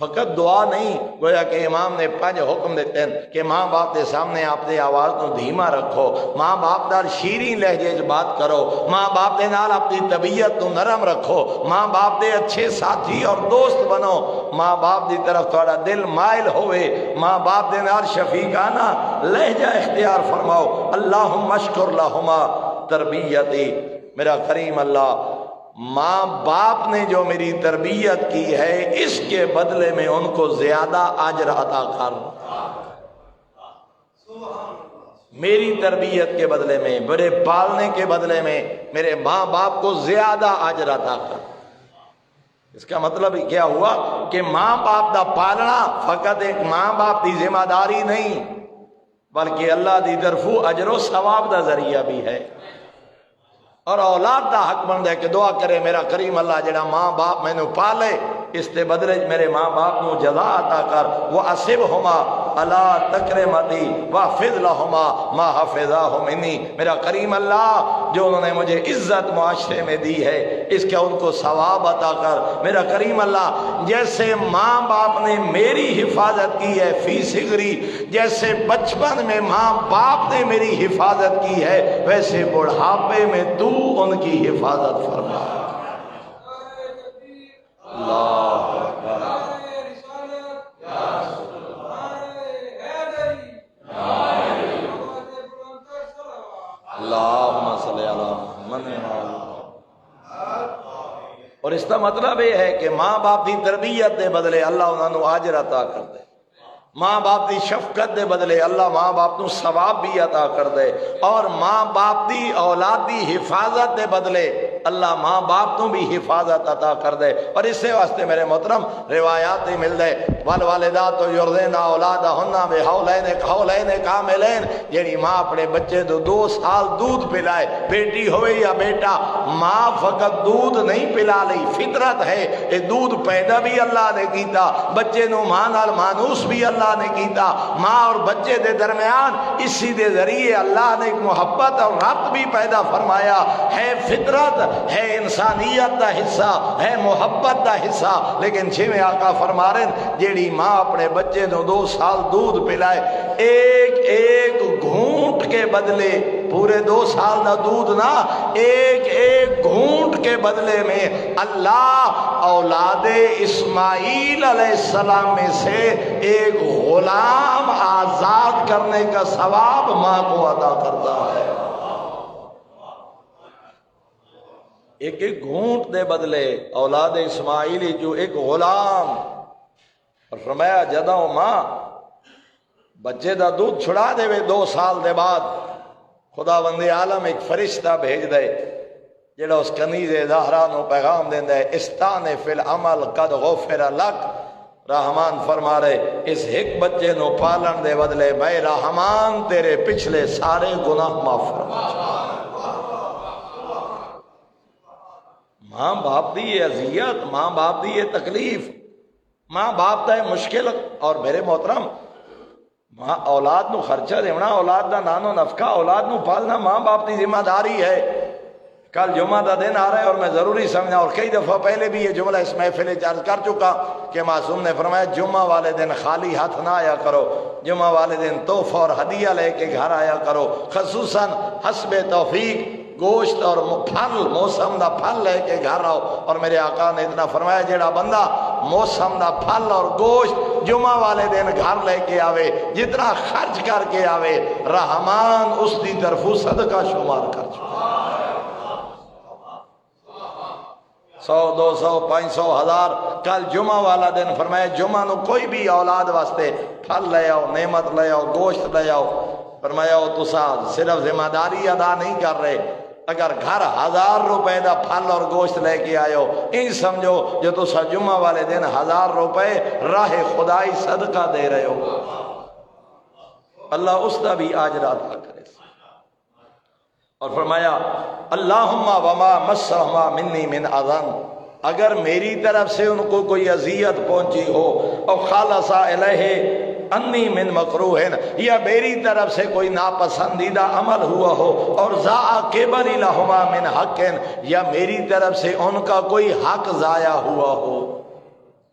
فقط دعا نہیں، گویا کہ امام نے 5 حکم دیتے ہیں کہ ماں باپ کے سامنے آپ نے آواز کو دھیما رکھو، ماں باپ نال شیریں لہجے چ بات کرو، ماں باپ دے نال اپنی طبیعت کو نرم رکھو، ماں باپ دے اچھے ساتھی اور دوست بنو، ماں باپ دی طرف تھوڑا دل مائل ہوئے، ماں باپ دے نال شفیقانہ لہجہ اختیار فرماؤ۔ اللہم اشکر لہما تربیتی، میرا کریم اللہ ماں باپ نے جو میری تربیت کی ہے اس کے بدلے میں ان کو زیادہ اجر عطا کر، میری تربیت کے بدلے میں، میرے پالنے کے بدلے میں میرے ماں باپ کو زیادہ اجر عطا کر۔ اس کا مطلب کیا ہوا کہ ماں باپ دا پالنا فقط ایک ماں باپ دی ذمہ داری نہیں، بلکہ اللہ دی طرفوں اجر و ثواب دا ذریعہ بھی ہے۔ اور اولاد دا حق بنتا ہے کہ دعا کرے میرا کریم اللہ جڑا ماں باپ میں نے پالے اس کے بدلے میرے ماں باپ نو جزا عطا کر، وَأَصِبْهُمَا عَلَىٰ تَكْرِمَتِي وَحْفِظْ لَهُمَا مَا حَفِظَاهُ مِنِّي، میرا کریم اللہ جو انہوں نے مجھے عزت معاشرے میں دی ہے اس کا ان کو ثواب عطا کر۔ میرا کریم اللہ جیسے ماں باپ نے میری حفاظت کی ہے فی صغری، جیسے بچپن میں ماں باپ نے میری حفاظت کی ہے، ویسے بڑھاپے میں تو ان کی حفاظت فرما۔ اللہ اکبر، اللہم صلی علی محمد۔ اور اس کا مطلب یہ ہے کہ ماں باپ کی تربیت دے بدلے اللہ انہوں نے اجر عطا کر دے، ماں باپ دی شفقت دے بدلے اللہ ماں باپ نو ثواب بھی عطا کر دے، اور ماں باپ دی اولاد دی حفاظت دے بدلے اللہ ماں باپ نو بھی حفاظت عطا کر دے۔ اور اس سے واسطے میرے محترم روایات ہی مل دے، والوالدات یرضعن اولادہن بحولین کاملین، یعنی ماں اپنے بچے تو 2 سال دودھ پلائے، بیٹی ہوئے یا بیٹا، ماں فقط دودھ نہیں پلا لئی، فطرت ہے یہ دودھ پیدا بھی اللہ نے کیتا، بچے نو ماں نال مانوس بھی اللہ نے کیتا، ماں اور بچے دے درمیان اسی دے ذریعے اللہ نے ایک محبت اور ربط بھی پیدا فرمایا ہے، فطرت ہے، انسانیت دا حصہ ہے، محبت دا حصہ۔ لیکن چھویں آقا فرما رہے ہیں جیڑی ماں اپنے بچے نو 2 سال دودھ پلائے، ایک ایک گھونٹ کے بدلے، پورے 2 سال دا دودھ نہ، ایک ایک گھونٹ کے بدلے میں اللہ اولاد اسماعیل علیہ السلام میں سے ایک غلام آزاد کرنے کا ثواب ماں کو عطا کرتا ہے۔ ایک ایک گھونٹ دے بدلے اولاد اسماعیلی جو ایک غلام، اور فرمایا جدوں ماں بچے دا دودھ چھڑا دے 2 سال دے بعد خدا بندے عالم ایک فرشتہ بھیج دے، جڑا اس کنیز زہرا نو پیغام دیندا ہے استان فی العمل قد غفر لک، رحمان فرما رہے اس ایک بچے نو پالن دے بدلے میں رحمان تیرے پچھلے سارے گناہ معاف فرما۔ ماں باپ دی یہ اذیت، ماں باپ دی یہ تکلیف، ماں باپ دا یہ مشکل۔ اور میرے محترم، ماں اولاد نو خرچہ دینا، اولاد دا نانو نفقہ، اولاد نو پالنا ماں باپ دی ذمہ داری ہے۔ کل جمعہ دا دن آ رہا ہے اور میں ضروری سمجھا، اور کئی دفعہ پہلے بھی یہ جملہ اس محفل عرض کر چکا کہ معصوم نے فرمایا جمعہ والے دن خالی ہاتھ نہ آیا کرو، جمعہ والے دن تحفہ اور ہدیہ لے کے گھر آیا کرو، خصوصاً حسب توفیق گوشت اور پھل، موسم دا پھل لے کے گھر آؤ۔ اور میرے آقا نے اتنا فرمایا جیڑا بندہ موسم دا پھل اور گوشت جمعہ والے دن گھر لے کے آوے، جتنا خرچ کر کے آوے، رحمان اس دی طرفوں صدقہ شمار کر چکا۔ 100 200 500 1000۔ کل جمعہ والا دن فرمایا جمعہ نو کوئی بھی اولاد واسطے پھل لے آؤ، نعمت لے آؤ، گوشت لے آؤ۔ فرمایا وہ تسا صرف ذمہ داری ادا نہیں کر رہے، اگر گھر 1000 روپے دا پھل اور گوشت لے کے آئے ہو، ان سمجھو جو تسا جمعہ والے دن 1000 روپے راہ خدائی صدقہ دے رہے ہو، اللہ اس دا بھی اجر عطا کرے۔ اور فرمایا اللہم وما مسہما منی من اذن، اگر میری طرف سے ان کو کوئی اذیت پہنچی ہو، او خالص الیہ انی من مکروہ، یا میری طرف سے کوئی ناپسندیدہ عمل ہوا ہو، اور ضاع کبر لہما من حق، یا میری طرف سے ان کا کوئی حق ضائع ہوا ہو۔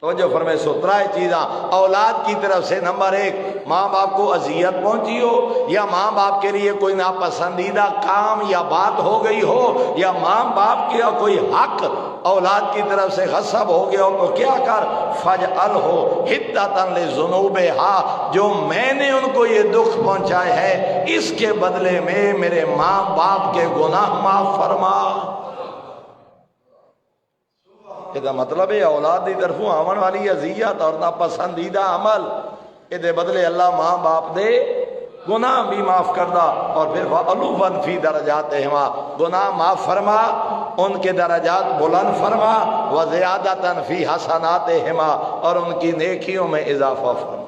توجہ فرمائے، سترائے چیزاں اولاد کی طرف سے۔ نمبر 1، ماں باپ کو اذیت پہنچی ہو، یا ماں باپ کے لیے کوئی ناپسندیدہ کام یا بات ہو گئی ہو، یا ماں باپ کا کوئی حق اولاد کی طرف سے غصب ہو گیا ہو، تو کیا کر فَجْعَلْهُ حِدَّةً لِذُنُوبِهَا، جو میں نے ان کو یہ دکھ پہنچائے ہے اس کے بدلے میں میرے ماں باپ کے گناہ معاف فرما۔ یہ مطلب ہے اولاد دی طرفوں آون والی اذیت اور ناپسندیدہ عمل، یہ بدلے اللہ ماں باپ دے گناہ بھی معاف کردہ، اور پھر وَعَلُوًا فِي دَرَجَاتِهِمَا، گناہ معاف فرما، ان کے درجات بلند فرما، وَزِيَادَةً فِي حَسَنَاتِهِمَا، اور ان کی نیکیوں میں اضافہ فرما۔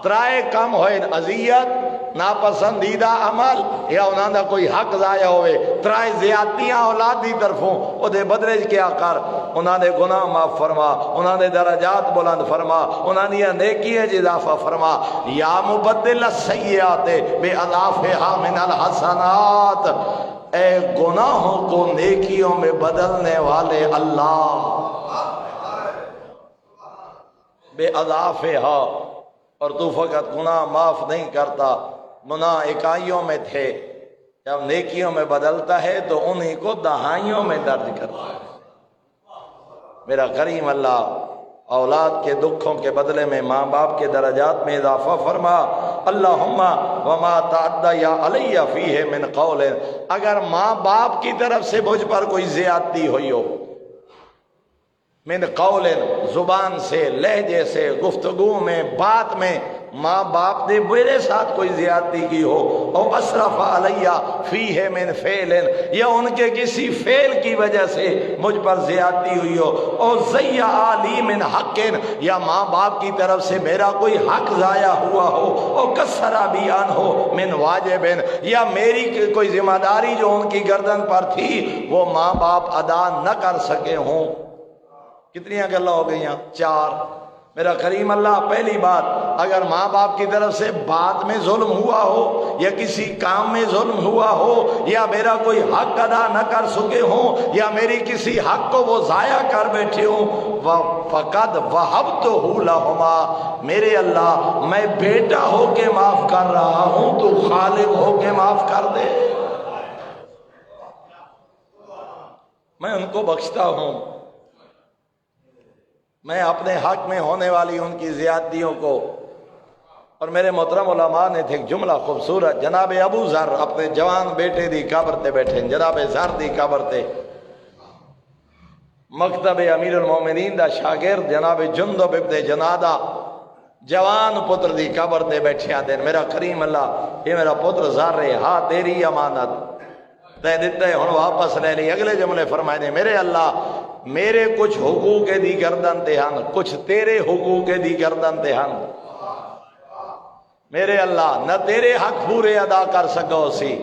ترائے کم ہوئے اذیت، ناپسندیدہ عمل، یا انہوں نے کوئی حق ضائع ہوئے، ترائے زیادتیاں اولاد دی طرفوں، او دے بدلے کیا کر، انہوں نے گناہ معاف فرما، انہوں نے درجات بلند فرما، انہوں نے نیکی اضافہ فرما۔ یا مبدل السیئات بِأَضْعَافِهَا مِنَ الْحَسَنَاتِ، اے گناہوں کو نیکیوں میں بدلنے والے اللہ، بِأَضْعَافِهَا، اور تو فقط گناہ معاف نہیں کرتا، گناہ اکائیوں میں تھے، جب نیکیوں میں بدلتا ہے تو انہی کو دہائیوں میں درج کرتا ہے۔ میرا کریم اللہ اولاد کے دکھوں کے بدلے میں ماں باپ کے درجات میں اضافہ فرما۔ اللہم وما تعدی علی فیہ من قول، اگر ماں باپ کی طرف سے مجھ پر کوئی زیادتی ہوئی ہو، من قول، زبان سے، لہجے سے، گفتگو میں، بات میں، ماں باپ نے میرے ساتھ کوئی زیادتی کی ہو، او اسرف علیہ فیہ من فعل، یا ان کے کسی فعل کی وجہ سے مجھ پر زیادتی ہوئی ہو، او ضیع لی من حق، یا ماں باپ کی طرف سے میرا کوئی حق ضائع ہوا ہو، او کسر بیان ہو من واجب، یا میری کوئی ذمہ داری جو ان کی گردن پر تھی وہ ماں باپ ادا نہ کر سکے ہوں۔ کتنی گلیں ہو گئی ہیں؟ 4۔ میرا کریم اللہ، پہلی بات، اگر ماں باپ کی طرف سے بات میں ظلم ہوا ہو، یا کسی کام میں ظلم ہوا ہو، یا میرا کوئی حق ادا نہ کر سکے ہوں، یا میری کسی حق کو وہ ضائع کر بیٹھے ہوں، فَقَدْ وَهَبْتُهُ لَهُمَا، میرے اللہ میں بیٹا ہو کے معاف کر رہا ہوں، تو خالق ہو کے معاف کر دے۔ میں ان کو بخشتا ہوں، میں اپنے حق میں ہونے والی ان کی زیادتیوں کو۔ اور میرے محترم علماء نے تھے ایک جملہ خوبصورت، جناب ابو ذر اپنے جوان بیٹے دی قبر تے بیٹھے، جناب ذر دی قبر تے، مکتب امیر المومنین دا شاگرد جناب جندب ابن جنادہ جوان پتر دی قبر تے بیٹھے آتے ہیں، میرا کریم اللہ یہ میرا پتر ذر ہے، ہاں تیری امانت، تے دیتا ہے ہن واپس لے لی۔ اگلے جملے فرمائے نے میرے اللہ میرے کچھ حقوق دی گردن تے ہن، کچھ تیرے حقوق دی گردن تے ہن۔ میرے اللہ نہ تیرے حق پورے ادا کر سکو سی،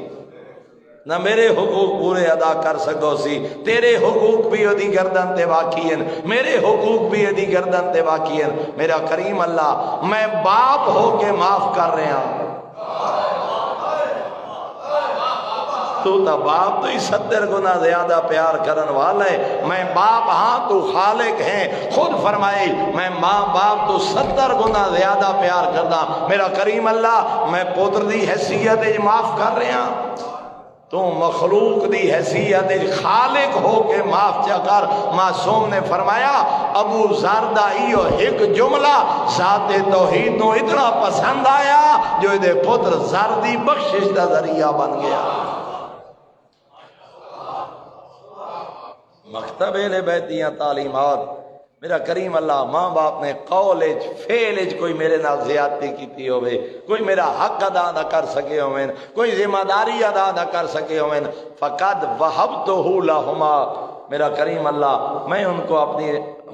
نہ میرے حقوق پورے ادا کر سکو سی، تیرے حقوق بھی ادی گردن تے باقی ہیں، میرے حقوق بھی ادی گردن تے باقی ہیں۔ میرا کریم اللہ میں باپ ہو کے معاف کر رہا ہوں، تو باپ تو ہی 70 گنا زیادہ پیار کرن والا ہے، میں باپ ہاں تو خالق ہیں، خود فرمائے میں ماں باپ تو 70 گنا زیادہ پیار کرنا۔ میرا کریم اللہ میں پتر دی حیثیت معاف کر رہا ہوں، تو مخلوق دی حیثیت خالق ہو کے معاف چا کر۔ معصوم نے فرمایا ابو ذر دا ایو ایک جملہ ذات توحید نو اتنا پسند آیا جو دے پتر ذر دی بخشش دا ذریعہ بن گیا۔ مکتب اہل بیت دیاں تعلیمات، میرا کریم اللہ ماں باپ نے قول فعل کوئی میرے نال زیادتی کیتی ہوئے، کوئی میرا حق ادا نہ کر سکے ہوئے، کوئی ذمہ داری ادا نہ کر سکے ہوئے، فقد وہبتہ لہما، میرا کریم اللہ میں ان کو اپنی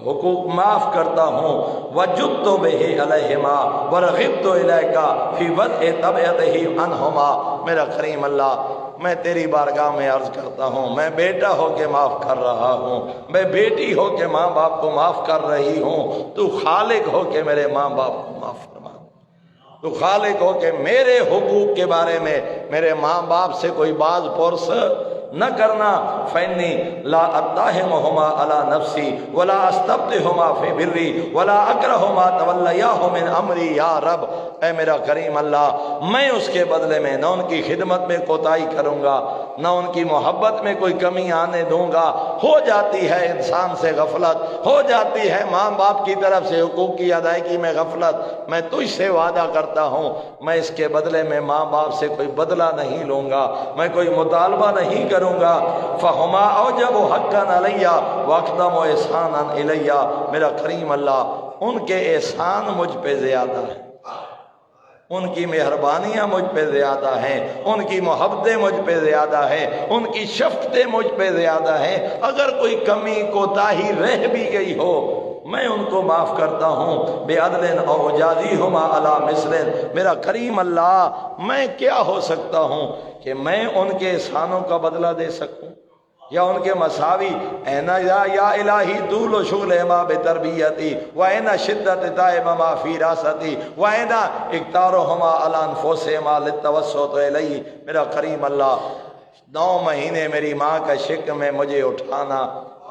حقوق معاف کرتا ہوں۔ وجدت بہ علیہما ورغبت الیک فی وضع طبعتہ عنہما، میرا کریم اللہ میں تیری بارگاہ میں عرض کرتا ہوں میں بیٹا ہو کے معاف کر رہا ہوں، میں بیٹی ہو کے ماں باپ کو معاف کر رہی ہوں، تو خالق ہو کے میرے ماں باپ کو معاف فرما، تو خالق ہو کے میرے حقوق کے بارے میں میرے ماں باپ سے کوئی باز پرس نہ کرنا۔ فینی لا اتہمہما علی نفسی ولا استبدہما فی بری ولا اکرہما تولیاہ من امری یا رب، اے میرا کریم اللہ میں اس کے بدلے میں نہ ان کی خدمت میں کوتاہی کروں گا، نہ ان کی محبت میں کوئی کمی آنے دوں گا۔ ہو جاتی ہے انسان سے غفلت، ہو جاتی ہے ماں باپ کی طرف سے حقوق کی ادائیگی میں غفلت، میں تجھ سے وعدہ کرتا ہوں میں اس کے بدلے میں ماں باپ سے کوئی بدلہ نہیں لوں گا، میں کوئی مطالبہ نہیں کروں گا۔ فہما اوجب حقا علیہ واقدم احسانا الیہ، میرا کریم اللہ ان کے احسان مجھ پہ زیادہ ہیں، ان کی مہربانیاں مجھ پہ زیادہ ہیں، ان کی محبتیں مجھ پہ زیادہ ہیں، ان کی شفقتیں مجھ پہ زیادہ ہیں۔ اگر کوئی کمی کوتاہی رہ بھی گئی ہو میں ان کو معاف کرتا ہوں۔ بے عدل او جازیہما علی مثل، میرا کریم اللہ میں کیا ہو سکتا ہوں کہ میں ان کے احسانوں کا بدلہ دے سکوں یا ان کے مساوی؟ اینا یا الہی طول و شغل ما بتربیتی و اینا شدت تائب ما فی راستی و اینا اکتارہما علی انفسہما للتوسط الیہ، میرا کریم اللہ 9 مہینے میری ماں کا شکم میں مجھے اٹھانا،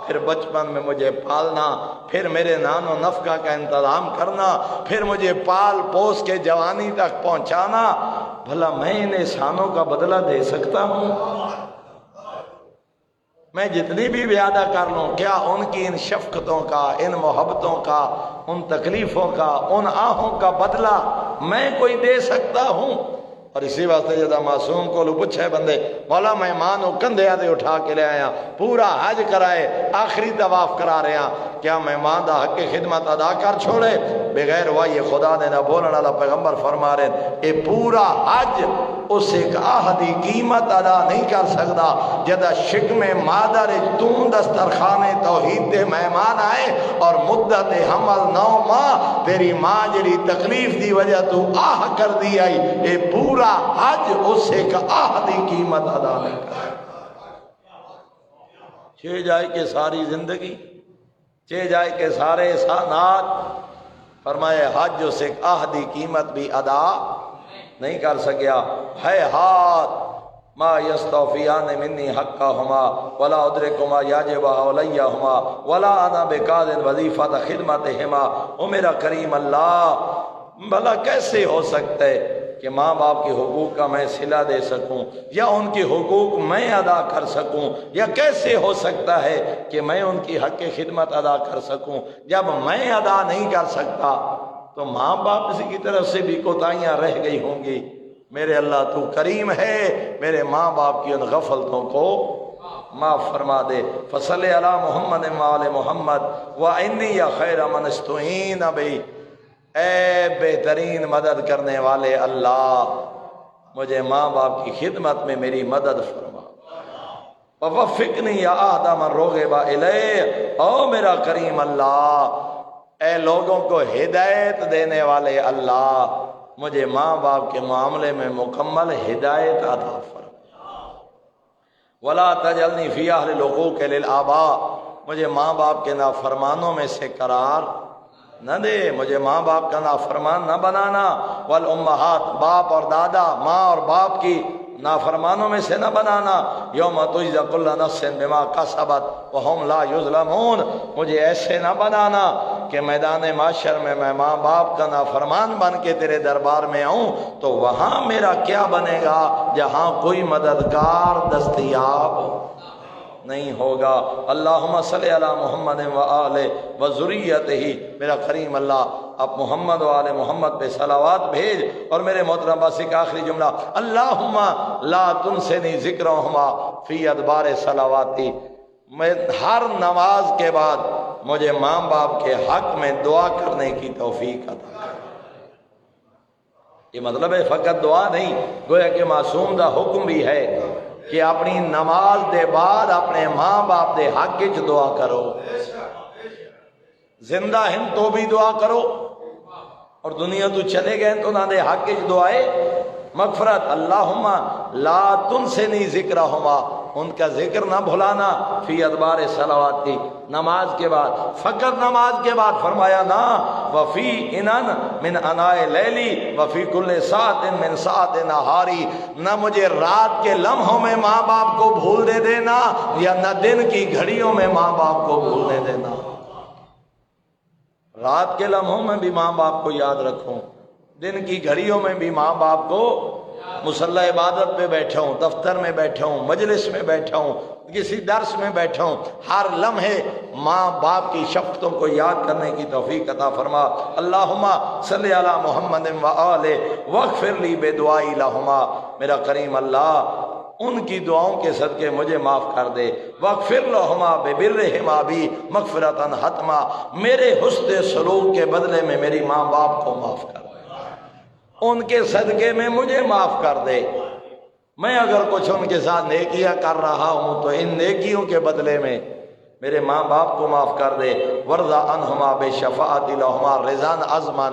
پھر بچپن میں مجھے پالنا، پھر میرے نان و نفقہ کا انتظام کرنا، پھر مجھے پال پوس کے جوانی تک پہنچانا، بھلا میں ان احسانوں کا بدلہ دے سکتا ہوں؟ میں جتنی بھی وعدہ کر لوں کیا ان کی ان شفقتوں کا، ان محبتوں کا، ان تکلیفوں کا، ان آہوں کا بدلہ میں کوئی دے سکتا ہوں؟ اور اسی واسطے جدا معصوم کو لو پوچھے بندے مولا میں ماں نو کندھے دے اٹھا کے لے آیا، پورا حج کرائے، آخری طواف کرا رہے ہیں، کیا میں ماں دا حق خدمت ادا کر چھوڑے؟ بغیر وائی خدا نے نہ بولن والا پیغمبر فرما رہے اے پورا حج اس ایک آہدی قیمت ادا نہیں کر سکتا جدا شکم مادر تون دسترخوان توحید دے مہمان آئے اور مدت حمل 9 ماہ تیری ماں جڑی تکلیف دی وجہ تو آہ کر دی آئی، اے پورا حج اس ایک آہدی قیمت ادا نہیں کر چھے جائے کہ ساری زندگی، چھے جائے کہ سارے احسانات، فرمائے حج اس ایک آہدی قیمت بھی ادا نہیں کر سکیا۔ ہے ہاتھ ما یستوفیان منی حقہما ولا ادرکما یاجبہ علیہما ولا انا بقاضٍ وظیفۃ خدمتہما، او میرا کریم اللہ بھلا کیسے ہو سکتا ہے کہ ماں باپ کے حقوق کا میں صلہ دے سکوں یا ان کے حقوق میں ادا کر سکوں، یا کیسے ہو سکتا ہے کہ میں ان کی حق خدمت ادا کر سکوں؟ جب میں ادا نہیں کر سکتا تو ماں باپ کی طرف سے بھی کوتاہیاں رہ گئی ہوں گی۔ میرے اللہ تو کریم ہے، میرے ماں باپ کی ان غفلتوں کو معاف فرما دے۔ فصلی علی محمد وآل محمد وإنی یا خیر من استعین بی، اے بہترین مدد کرنے والے اللہ مجھے ماں باپ کی خدمت میں میری مدد فرما، ووفقنی یا آدم الرغب الیہ، او میرا کریم اللہ، اے لوگوں کو ہدایت دینے والے اللہ، مجھے ماں باپ کے معاملے میں مکمل ہدایت عطا فرما۔ ولا تجعلنی فی اہل الحقوق للآباء، مجھے ماں باپ کے نافرمانوں میں سے قرار نہ دے، مجھے ماں باپ کا نافرمان نہ بنانا۔ والامہات، باپ اور دادا، ماں اور باپ کی نافرمانوں میں سے نہ بنانا۔ یوم تجزی کل نفس بما کسبت وہم لا یظلمون، مجھے ایسے نہ بنانا کہ میدان معاشر میں میں ماں باپ کا نافرمان بن کے تیرے دربار میں آؤں تو وہاں میرا کیا بنے گا جہاں کوئی مددگار دستیاب نہیں ہوگا۔ اللہم صلی علی محمد و آلہ و ذریتہ، میرا کریم اللہ اب محمد و آل محمد پہ صلوات بھیج۔ اور میرے محترم باسی کا آخری جملہ، اللہم لا تنسنی ذکرہما فی ادبار صلواتی، میں ہر نماز کے بعد مجھے ماں باپ کے حق میں دعا کرنے کی توفیق عطا کر۔ یہ مطلب ہے فقط دعا نہیں، گویا کہ معصوم دا حکم بھی ہے کہ اپنی نماز دے بعد اپنے ماں باپ دے حق وچ دعا کرو، زندہ ہیں تو بھی دعا کرو، اور دنیا تو چلے گئے تو نہ دے حق وچ دعائے مغفرت۔ اللہم لا تنسنی ذکرہما، ان کا ذکر نہ بھلانا، فی ادبار صلواتی، نماز کے بعد، فقط نماز کے بعد فرمایا نا، وفی انن من اناء لیلی وفی کل ساعت من ساعت نہاری، نہ مجھے رات کے لمحوں میں ماں باپ کو بھولنے دینا یا نہ دن کی گھڑیوں میں ماں باپ کو بھولنے دینا۔ رات کے لمحوں میں بھی ماں باپ کو یاد رکھوں، دن کی گھڑیوں میں بھی ماں باپ کو، مصلی عبادت پہ بیٹھا ہوں، دفتر میں بیٹھا ہوں، مجلس میں بیٹھا ہوں، کسی درس میں بیٹھا ہوں، ہر لمحے ماں باپ کی شفقتوں کو یاد کرنے کی توفیق عطا فرما۔ اللہم صلی علی محمد و آلہ واغفر لی بدعائی لہما، میرا کریم اللہ ان کی دعاؤں کے صدقے مجھے معاف کر دے۔ واغفر لہما ببرہما بھی مغفرۃ حتما، میرے حسن سلوک کے بدلے میں میری ماں باپ کو معاف کر دے، ان کے صدقے میں مجھے معاف کر دے۔ میں اگر کچھ ان کے ساتھ نیکیاں کر رہا ہوں تو ان نیکیوں کے بدلے میں میرے ماں باپ کو معاف کر دے۔ ورضا عنہما بشفاعت لہما رضان عظما،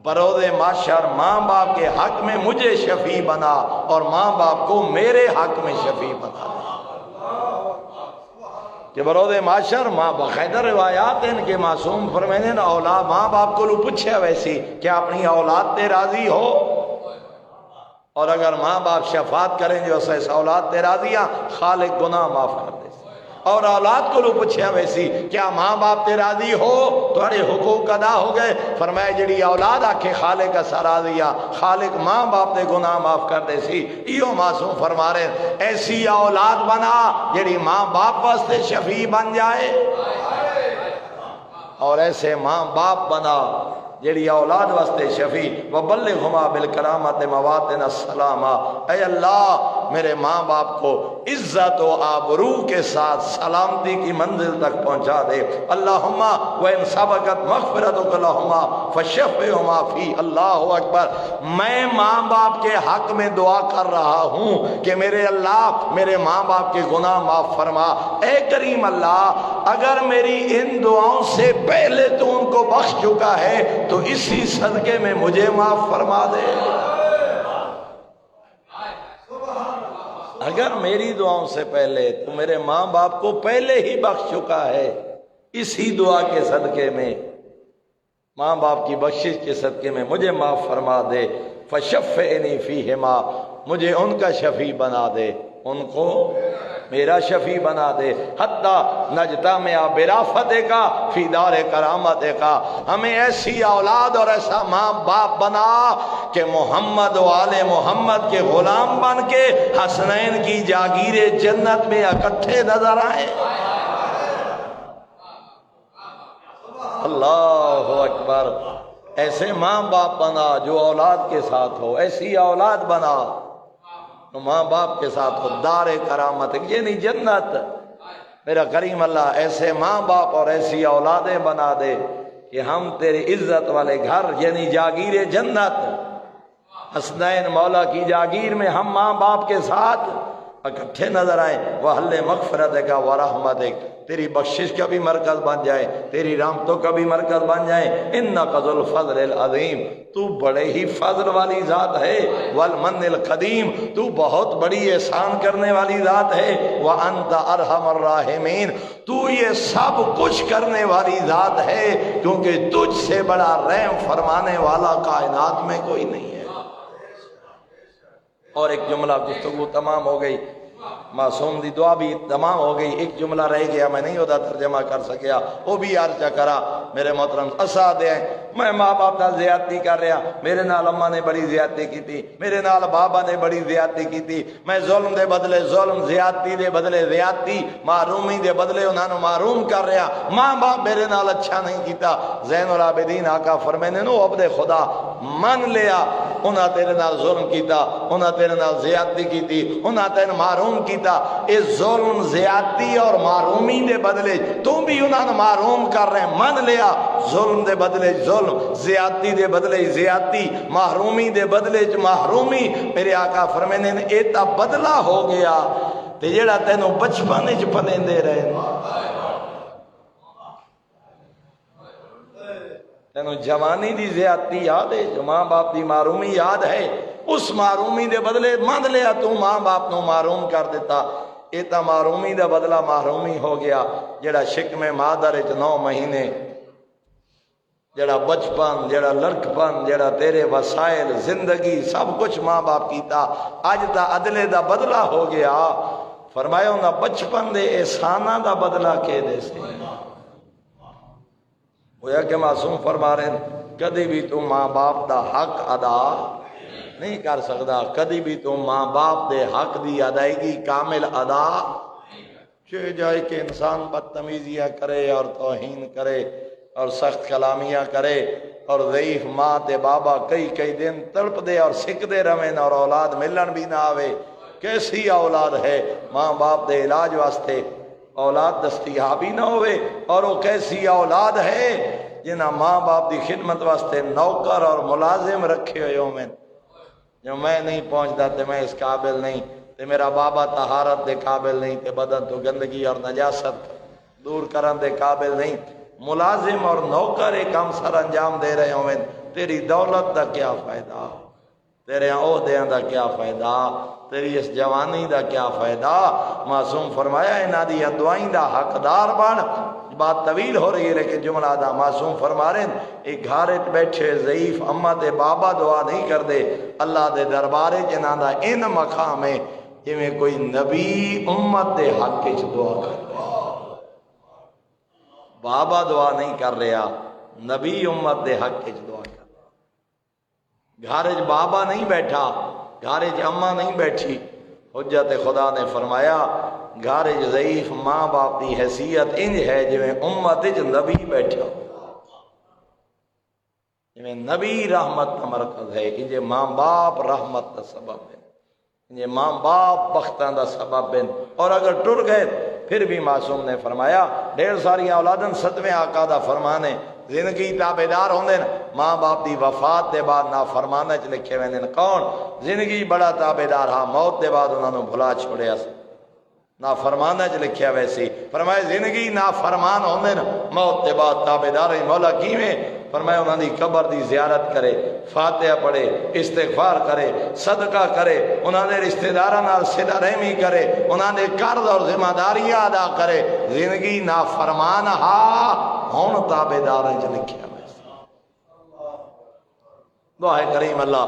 برود معاشر ماں باپ کے حق میں مجھے شفیع بنا اور ماں باپ کو میرے حق میں شفیع بنا دے۔ کہ برود معاشر ماں باقاعدہ روایات ہیں ان کے معصوم فرمینے نا، اولاد ماں باپ کو لو پوچھے ویسی کہ اپنی اولاد تے راضی ہو، اور اگر ماں باپ شفاعت کریں جو اس اولاد تے راضیاں خالق گناہ معاف کر دے، اور اولاد کو لو پوچھے ویسی کیا ماں باپ تے راضی ہو، تمہارے حقوق ادا ہو گئے؟ فرمایا جڑی اولاد آکھے خالق اسا راضیہ، خالق ماں باپ دے گناہ معاف کر دے سی۔ ایو معصوم فرما رہے ایسی اولاد بنا جڑی ماں باپ واسطے شفیع بن جائے، اور ایسے ماں باپ بنا جیڑی اولاد واسطے شفیع۔ وبلغہما بالکرامت مواطن السلام، اے اللہ میرے ماں باپ کو عزت و آبرو کے ساتھ سلامتی کی منزل تک پہنچا دے۔ اللہم وَإِن سَبَقَتْ مَغْفِرَتُكَ لَهُمَا فَشَفِّعْهُمَا فِي۔ اللہ اکبر، میں ماں باپ کے حق میں دعا کر رہا ہوں کہ میرے اللہ میرے ماں باپ کے گناہ معاف فرما۔ اے کریم اللہ، اگر میری ان دعاؤں سے پہلے تو ان کو بخش چکا ہے تو اسی صدقے میں مجھے معاف فرما دے۔ اگر میری دعاؤں سے پہلے تو میرے ماں باپ کو پہلے ہی بخش چکا ہے، اسی دعا کے صدقے میں ماں باپ کی بخشش کے صدقے میں مجھے معاف فرما دے۔ فشفعنی فیہما، مجھے ان کا شفیع بنا دے، ان کو میرا شفیع بنا دے۔ حتی نجتمع برأفتک فی دار کرامتک، ہمیں ایسی اولاد اور ایسا ماں باپ بنا کہ محمد و آل محمد کے غلام بن کے حسنین کی جاگیر جنت میں اکٹھے نظر آئیں۔ اللہ اکبر، ایسے ماں باپ بنا جو اولاد کے ساتھ ہو، ایسی اولاد بنا تو ماں باپ کے ساتھ ہو، دار کرامت یعنی جنت۔ میرا کریم اللہ ایسے ماں باپ اور ایسی اولادیں بنا دے کہ ہم تیری عزت والے گھر یعنی جاگیر جنت، حسنین مولا کی جاگیر میں ہم ماں باپ کے ساتھ اکٹھے نظر آئیں، وَحَلِّ مَغْفِرَتِكَ وَرَحْمَتِكَ، تیری بخشش کا بھی مرکز بن جائے، تیری رحمتوں کا بھی مرکز بن جائے۔ اِنَّكَ ذُو الْفَضْلِ الْعَظِيمِ، تو بڑے ہی فضل والی ذات ہے، وَالْمَنِّ الْقَدِيمِ، تو بہت بڑی احسان کرنے والی ذات ہے، وَأَنْتَ أَرْحَمُ الرَّاحِمِينَ، تو یہ سب کچھ کرنے والی ذات ہے، کیونکہ تجھ سے بڑا رحم فرمانے والا کائنات میں کوئی نہیں ہے۔ اور ایک جملہ گفتگو تمام ہو گئی، معصوم دی دعا بھی تمام ہو گئی، ایک جملہ رہ گیا میں نہیں ہوتا ترجمہ کر سکیا، وہ بھی عرض کرا۔ میرے محترم اساتذہ ہیں، میں ماں باپ نال زیادتی کر رہا، میرے نال اماں نے بڑی زیادتی کی تھی، میرے نال بابا نے بڑی زیادتی کی تھی، میں ظلم دے بدلے ظلم، زیادتی دے بدلے زیادتی، محرومی دے بدلے انہاں نو محروم کر رہا، ماں باپ میرے نال اچھا نہیں کیتا۔ زین العابدین آقا فرمینے نو عبد خدا من لیا، انہاں تیرے نال ظلم کیتا، انہاں تیرے نال زیادتی کیتی، انہاں تین محروم کیتا، اس ظلم زیادتی اور محرومی دے بدلے تو بھی انہاں نے محروم کر رہے ہیں، من لیا ظلم دے بدلے ظلم، زیادتی دے بدلے زیادتی، محرومی دے بدلے محرومی۔ میرے آقا فرمینے نے ایتا بدلہ ہو گیا تے جڑا تینوں بچپن وچ پلیندے رہے، تینوں جوانی دی زیادتی یاد ہے، جو ماں باپ دی محرومی یاد ہے، اس محرومی دے بدلے مان لیا تو ماں باپ نو محروم کر دیتا، ایتا محرومی دا بدلہ محرومی ہو گیا۔ جڑا شکم مادر وچ 9 مہینے، جڑا بچپن، جڑا لڑکپن، جڑا تیرے وسائل زندگی سب کچھ ماں باپ کیتا، اج تا عدلے دا بدلہ ہو گیا۔ فرمایا انہاں بچپن دے احساناں دا بدلہ کے دے سے ہویا کہ معصوم فرما رہے ہیں، کدی بھی تو ماں باپ دا حق ادا نہیں کر سکتا، کدی بھی تو ماں باپ دے حق دی ادائیگی کامل ادا چہ جائے کہ انسان بدتمیزیاں کرے اور توہین کرے اور سخت کلامیاں کرے اور ضعیف ماں تے بابا کئی دن تڑپ دے اور سکھ دے روین اور اولاد ملن بھی نہ آوے۔ کیسی اولاد ہے ماں باپ دے علاج واسطے اولاد دستیابی نہ ہوئے، اور وہ کیسی اولاد ہے جنہاں ماں باپ دی خدمت واسطے نوکر اور ملازم رکھے ہوئے ہوں میں، جو میں نہیں پہنچتا تے میں اس قابل نہیں، تے میرا بابا طہارت دے قابل نہیں، تے بدن تو گندگی اور نجاست دور کرن دے قابل نہیں، ملازم اور نوکر ایک کام سر انجام دے رہے ہوں میں، تیری دولت دا کیا فائدہ، تیرے عہدیاں دا کیا فائدہ، تیری اس جوانی دا کیا فائدہ۔ معصوم فرمایا انہاں دی دعائیں دا حقدار بن۔ بات طویل ہو رہی ہے لیکن جملہ دا معصوم فرما رہے ہیں، ایک گھارت بیٹھے ضعیف اماں تے بابا دعا نہیں کر دے، اللہ دے دربارے جنہاں دا ان مقام ہے جویں کوئی نبی امت دے حق وچ دعا کر رہا، بابا دعا نہیں کر رہا، نبی امت دے حق وچ دعا کر رہا۔ گھارج بابا نہیں بیٹھا، گھارج اماں نہیں بیٹھی، حجت خدا نے فرمایا گھارج ضعیف ماں باپ دی حیثیت انج ہے جویں امت وچ نبی بیٹھا، جویں نبی رحمت کا مرکز ہے، انجے ماں باپ رحمت کا سبب ہے، انجے ماں باپ بختاں دا سبب ہے، اور اگر ٹر گئے پھر بھی معصوم نے فرمایا ڈھیر ساری اولادن 7ویں آقا دا فرمان ہے، زندگی تابیدار ہوندے ماں باپ دی وفات دے بعد نافرمانہ چ لکھے ویندے کون زندگی بڑا تابیدار ہاں، موت دے بعد انہاں نو بھلا چھوڑیا سی، نافرمانہ چ لکھیا ویسی، فرمایا زندگی نافرمان ہوندے موت دے بعد تابیدار ہیں، مولا کیویں؟ فرمایا انہاں دی قبر دی زیارت کرے، فاتحہ پڑھے، استغفار کرے، صدقہ کرے، انہاں دے رشتہ داراں نال صلہ رحمی کرے، انہاں دے قرض اور ذمہ داریاں ادا کرے، زندگی نافرمان ہاں ہن تابیداراں چ لکھیا ویسی۔ دعا کریم اللہ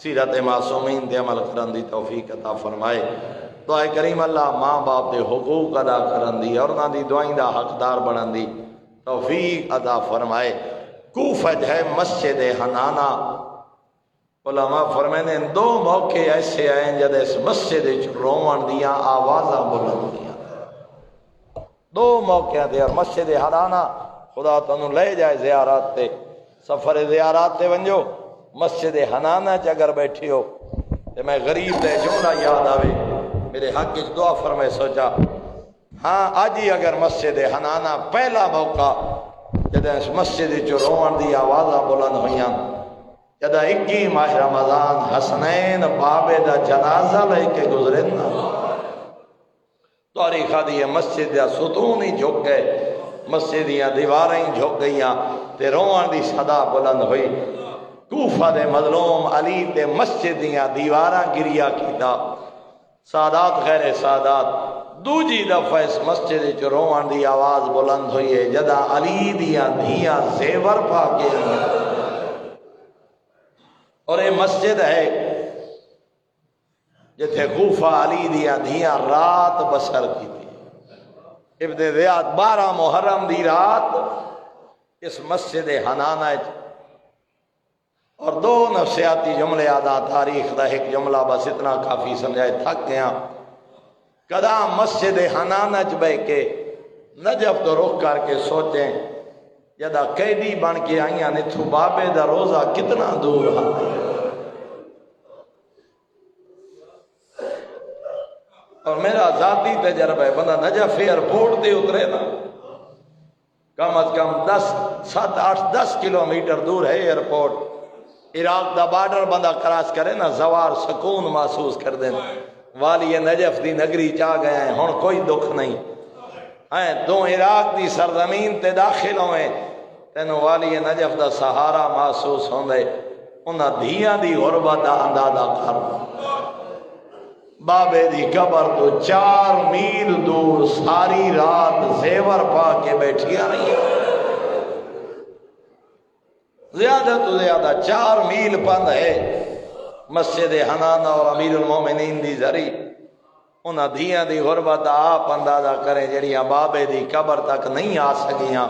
سیرت معصومین دے عمل کرن دی توفیق عطا فرمائے، دعا کریم اللہ ماں باپ دے حقوق ادا کرن دی اور انہاں دی دعائیں دا حقدار بنن دی توفیق عطا فرمائے۔ کوفہ ہے مسجد حنانہ، علماء فرمانے 2 موقع ایسے آئے جب اس مسجد رون دیاں آوازاں بلند دیاں، 2 موقع دے، اور مسجد حنانہ خدا تنوں لے جائے زیارات تے، سفر زیارات تے ونجو، مسجد حنانہ چ اگر بیٹھی ہو تے میں غریب دے جملہ یاد آوے، میرے حق وچ دعا فرمائے، سوچا ہاں اج ہی اگر مسجد حنانہ پہلا موقع جدہ اس مسجد چ رون دی آوازاں بلند ہویاں، جدہ 21 ماہ رمضان حسنین بابے دا جنازہ لے کے گزرے نا، تاریخ دی مسجد دا ستون ہی جھک گئے، مسجد دیاں دیواراں ہی جھک گئیاں تے روان دی صدا بلند ہوئی۔ کوفہ دے مظلوم علی دے مسجد دیاں دیواراں گریا کیتا۔ سادات غیر سادات دوجی دفعہ اس مسجد وچ روان دی آواز بلند ہوئی ہے جدا علی دیاں دھیاں زیور پا کے آئیاں۔ اور یہ مسجد ہے جتھے کوفہ علی دیاں دھیاں رات بسر کی تھی۔ ابن زیاد 12 محرم دی رات اس مسجد حنانہ اور 2 نفسیاتی جملے آدھا تاریخ دا ایک جملہ بس اتنا کافی سمجھائے تھک گیا۔ کدا مسجد حنانہ بہ کے نجف تو رخ کر کے سوچیں جدا قیدی بن کے آئیاں نتھو بابے دا روزہ کتنا دور ہے۔ اور میرا ذاتی تجربہ ہے، بندہ نجف ایئرپورٹ تے اترے نا کم از کم 7 8 10 کلومیٹر دور ہے ایئرپورٹ۔ عراق دا بارڈر بندہ کراس کرے نا زوار سکون محسوس کر دیں، والی نجف دی نگری چاہ گئے ہیں، ہن کوئی دکھ نہیں ہیں۔ تو عراق دی سرزمین تے داخل ہوئے تینوں والی نجف دا سہارا محسوس ہوندے۔ انہاں دھیاں دی غربت دا اندازہ کر، بابے دی قبر تو 4 میل دور ساری رات زیور پا کے بیٹھیاں رہی، زیادہ تو زیادہ 4 میل پند ہے مسجد حنانہ اور امیر المومنین دی ذری۔ انہاں دھیاں دی غربت آپ اندازہ کریں جڑیاں بابے دی قبر تک نہیں آ سکیاں۔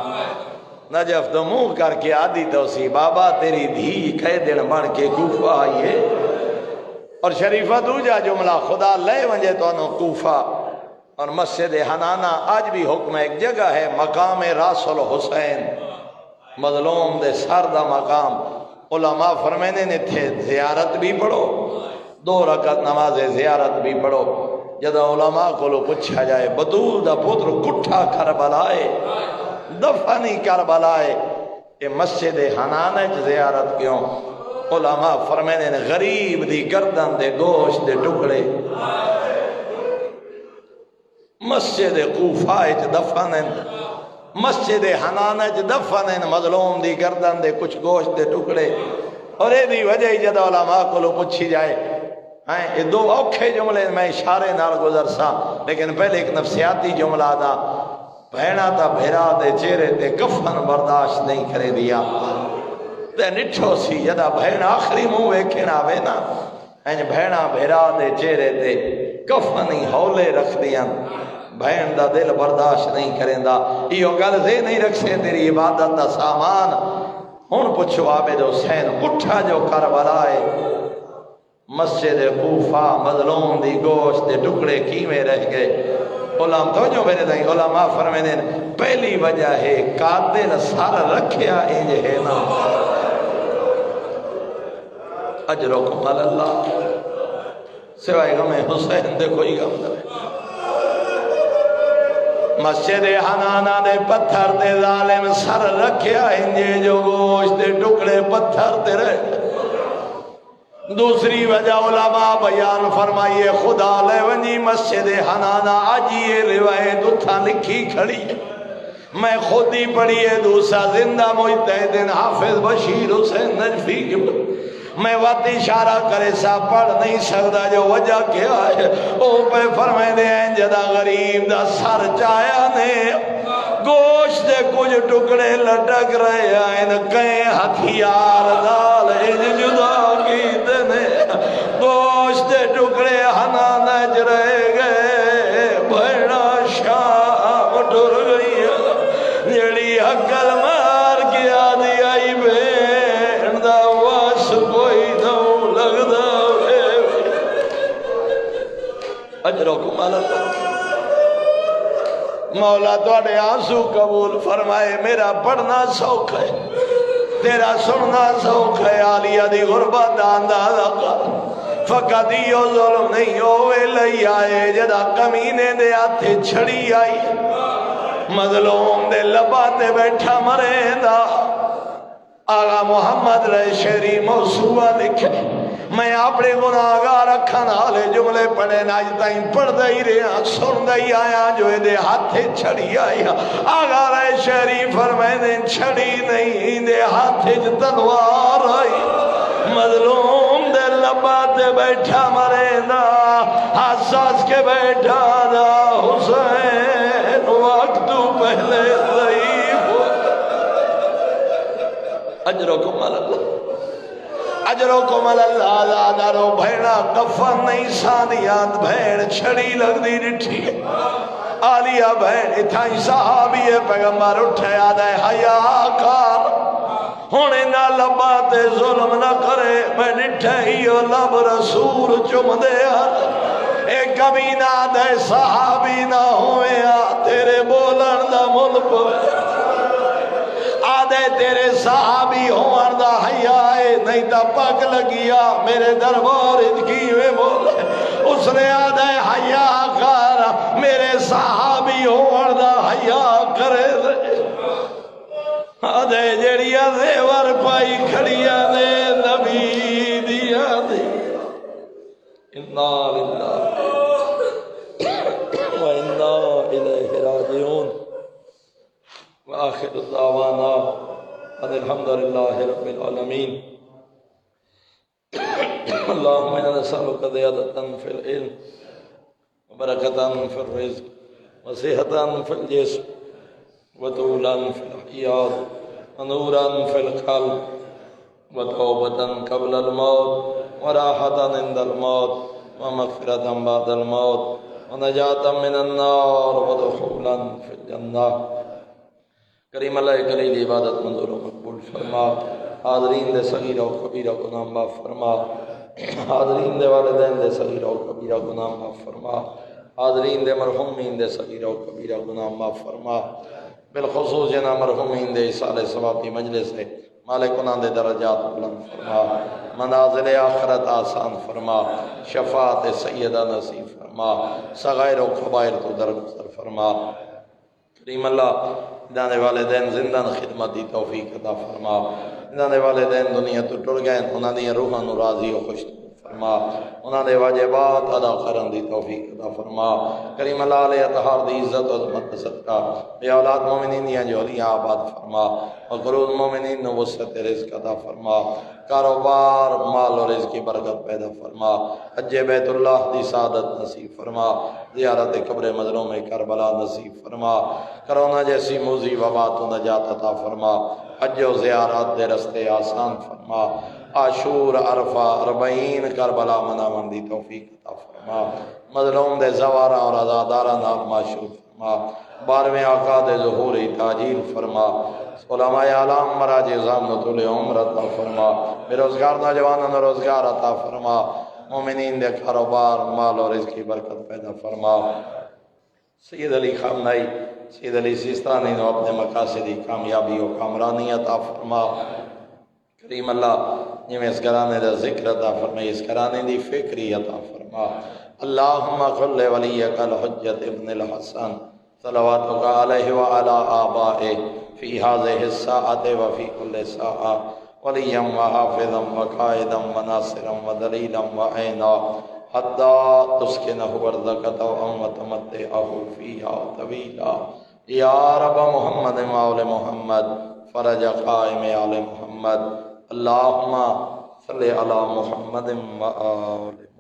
نجف تو منہ کر کے آدھی تو سی بابا تیری دھی کہے دن بن کے کوفہ آئیے۔ اور شریفہ دوجا جملہ خدا لے ونجے تو انہوں کوفہ اور مسجد حنانہ آج بھی حکم ایک جگہ ہے مقام راس الحسین، مظلوم دے سر دا مقام۔ علماء فرمینے نے تھے زیارت بھی پڑھو، 2 رکعت نماز زیارت بھی پڑھو۔ جدہ علماء کو لو پوچھا جائے بطول دا پتر کٹھا کربلائے دفنی کربلائے یہ مسجد حنانہ زیارت کیوں؟ علماء فرمینے نے غریب دی گردن دے گوشت دے ٹکڑے مسجد کوفہ دفن، مسجد حنانہ دفن مظلوم دی گردن دے کچھ گوشت دے ٹکڑے۔ اور یہ دی وجہ جدہ علماء کو لو پوچھی جائے یہ 2 اوکھے جملے میں اشارے نال گزر سا، لیکن پہلے ایک نفسیاتی جملہ دا بہنا تا بھیرا دے چہرے تے کفن برداشت نہیں کرے دیا تے نٹھو سی جدہ بہن آخری منہ ویکھن آوے نا بہنا بھیرا دے چہرے تے کفنی ہولے رکھ دیا، بہن دا دل برداشت نہیں کریں دا۔ یہ گل سے نہیں رکھ سے تیری عبادت دا سامان۔ ہن پوچھو عابد حسین اٹھا جو کربلائے مسجد کوفہ مظلوم دی گوشت دے ٹکڑے کیویں رہ گئے؟ علماء تو جو میرے دیں علماء فرمینے پہلی وجہ ہے قاتل سر رکھیا انج ہے نا اجرکم علی اللہ، سوائے غم حسین دے کوئی غم نہ۔ مسجد حنانہ دے پتھر دے ظالم سر رکھیا انجے جو گوشت دے ٹکڑے پتھر دے رہے۔ دوسری وجہ علماء بیان فرمائیے خدا لے ونجی مسجد حنانہ آج یہ روایت اتھا لکھی کھڑی ہے، میں خود ہی پڑھی ہے، دوسرا زندہ مجتہد حافظ بشیر حسین نجفی کی میں وقت اشارہ کرے سا پڑھ نہیں سکتا جو وجہ کیا ہے۔ او پہ فرمائے دے ہیں جدا غریب دا سر چایا نے گوشت دے کچھ ٹکڑے لٹک رہے ہیں کہیں ہتھیار دال جدا کی دنے گوشت دے ٹکڑے حنانہ رہ گئے، بھیڑا شام ٹر گئی جڑی عقل مار کے آدھی آئی بین دا واس کوئی دوں لگدا اجرکم علی اللہ۔ مولا توڑے آنسو قبول فرمائے، میرا پڑھنا سوکھ ہے تیرا سننا سوکھ ہے، عالیہ دی غربت اندازہ کر فقط یہ ظلم نہیں ہوئے لئی آئے جدا کمینے دے آتے چھڑی آئی مظلوم دے لباتے بیٹھا مرے دا۔ آغا محمد رہ شہری موسوعہ لکھے میں اپنے گناہگار اکھاں نال جملے پڑھے اج تائیں پڑھدا ہی رہا سندا ہی آیا جو دے ہاتھ چھڑی آیا آغا رہے شریف فرمائے چھڑی نہیں دے ہاتھ تلوار آئی مظلوم دے لبا تے بیٹھا مرے دا حساس کے بیٹھا دا حسین وقت پہلے ضعیف اجرکم اللہ اجرکم اللہ دادارو بھیڑا کفن نہیں سانیات بھیڑ چھڑی لگ دی ڈٹھی آلیا بھیڑ اتھائی صحابی پیغمبر اٹھے آدھے حیاء کار ہونے نہ لباتے ظلم نہ کرے میں ڈٹھے ہی لب رسول چم دے ایک کمینہ دے صحابی نہ ہوئے تیرے بولن دا ملک آدھے تیرے صحابی ہوں دا حیائے نہیں تا پاک لگیا میرے دربار ادکی میں بولے اس نے آدھے حیاء کارا میرے صحابی ہوں دا حیاء کرے دے آدھے جڑیا زیور پائی کھڑیا دے نبی دیا دے انا للہ و انا الیہ راجعون وآخر دعوانا ان الحمدللہ رب العالمین اللہم انا نسألک زیادتا فی العلم وبرکتا فی الرزق وصحتا فی الجسم وطولا فی الحیات ونورا فی القلب وتوبتا قبل الموت وراحتا عند الموت ومغفرتا بعد الموت ونجاتا من النار ودخولا فی الجنہ کریم اللہ کلیل عبادت منظور و مقبول فرما حاضرین دے صغیرہ و کبیرہ گناہ معاف فرما حاضرین دے والدین دے صغیرہ و کبیرہ گناہ معاف فرما حاضرین دے مرحومین دے صغیرہ و کبیرہ گناہ معاف فرما بالخصوص جنا مرحومین دے اصال ثوابی مجلس ہے مالکنا دے درجات بلند فرما منازل آخرت آسان فرما شفاعت سیدہ نصیب فرما صغائر و کبائر تو درگزر فرما کریم اللہ دانے والدین زندان خدمت دی توفیق عطا فرما دانے والدین دنیا تو ٹر گئے انہاں دی روحاں راضی و خوش فرما انہاں دے واجبات ادا کرن دی توفیق عطا فرما کریم اللہ علیہ اطہار دی عزت و عظمت صدقہ بے اولاد مومنین یا جولیاں آباد فرما اور قرون مومنین نو وسعت رزق عطا فرما کاروبار مال و رزق کی برکت پیدا فرما حج بیت اللہ دی سعادت نصیب فرما زیارت قبر مظلوم کربلا نصیب فرما کرونا جیسی موذی وبا تو نجات عطا فرما حج و زیارت دے رستے آسان فرما عاشور عرفہ 40 کربلا مناون دی توفیق عطا فرما مظلوم دے زوارہ اور عزادارہ نام معشور فرما 12ویں آقا دے ظہوری تاجیل فرما علماء اعلام مراج ضامن طول عمر عطا فرما بے روزگار نوجوانوں روزگار عطا فرما مومنین دے کاروبار مال اور رزق کی برکت پیدا فرما سید علی خامنائی سید علی سیستانی نے اپنے مقاصدی کامیابی و کامرانی عطا فرما کریم اللہ جنہیں اس گرانے دا ذکر عطا فرما اس گرانے دی فکری عطا فرما اللہم خل ولیک الحجت ابن الحسن صلواتک علیہ وعلا آبائے فی هذه الساعة وفی کل ساعة ولیا وحافظا وقائدا وناصرا ودلیلا وعینا حتی تسکنہ ورزقتا وتمتعہ فیہا طویلا یا رب محمد وآل محمد فرج قائم آل محمد اللہم صلی علی محمد وآل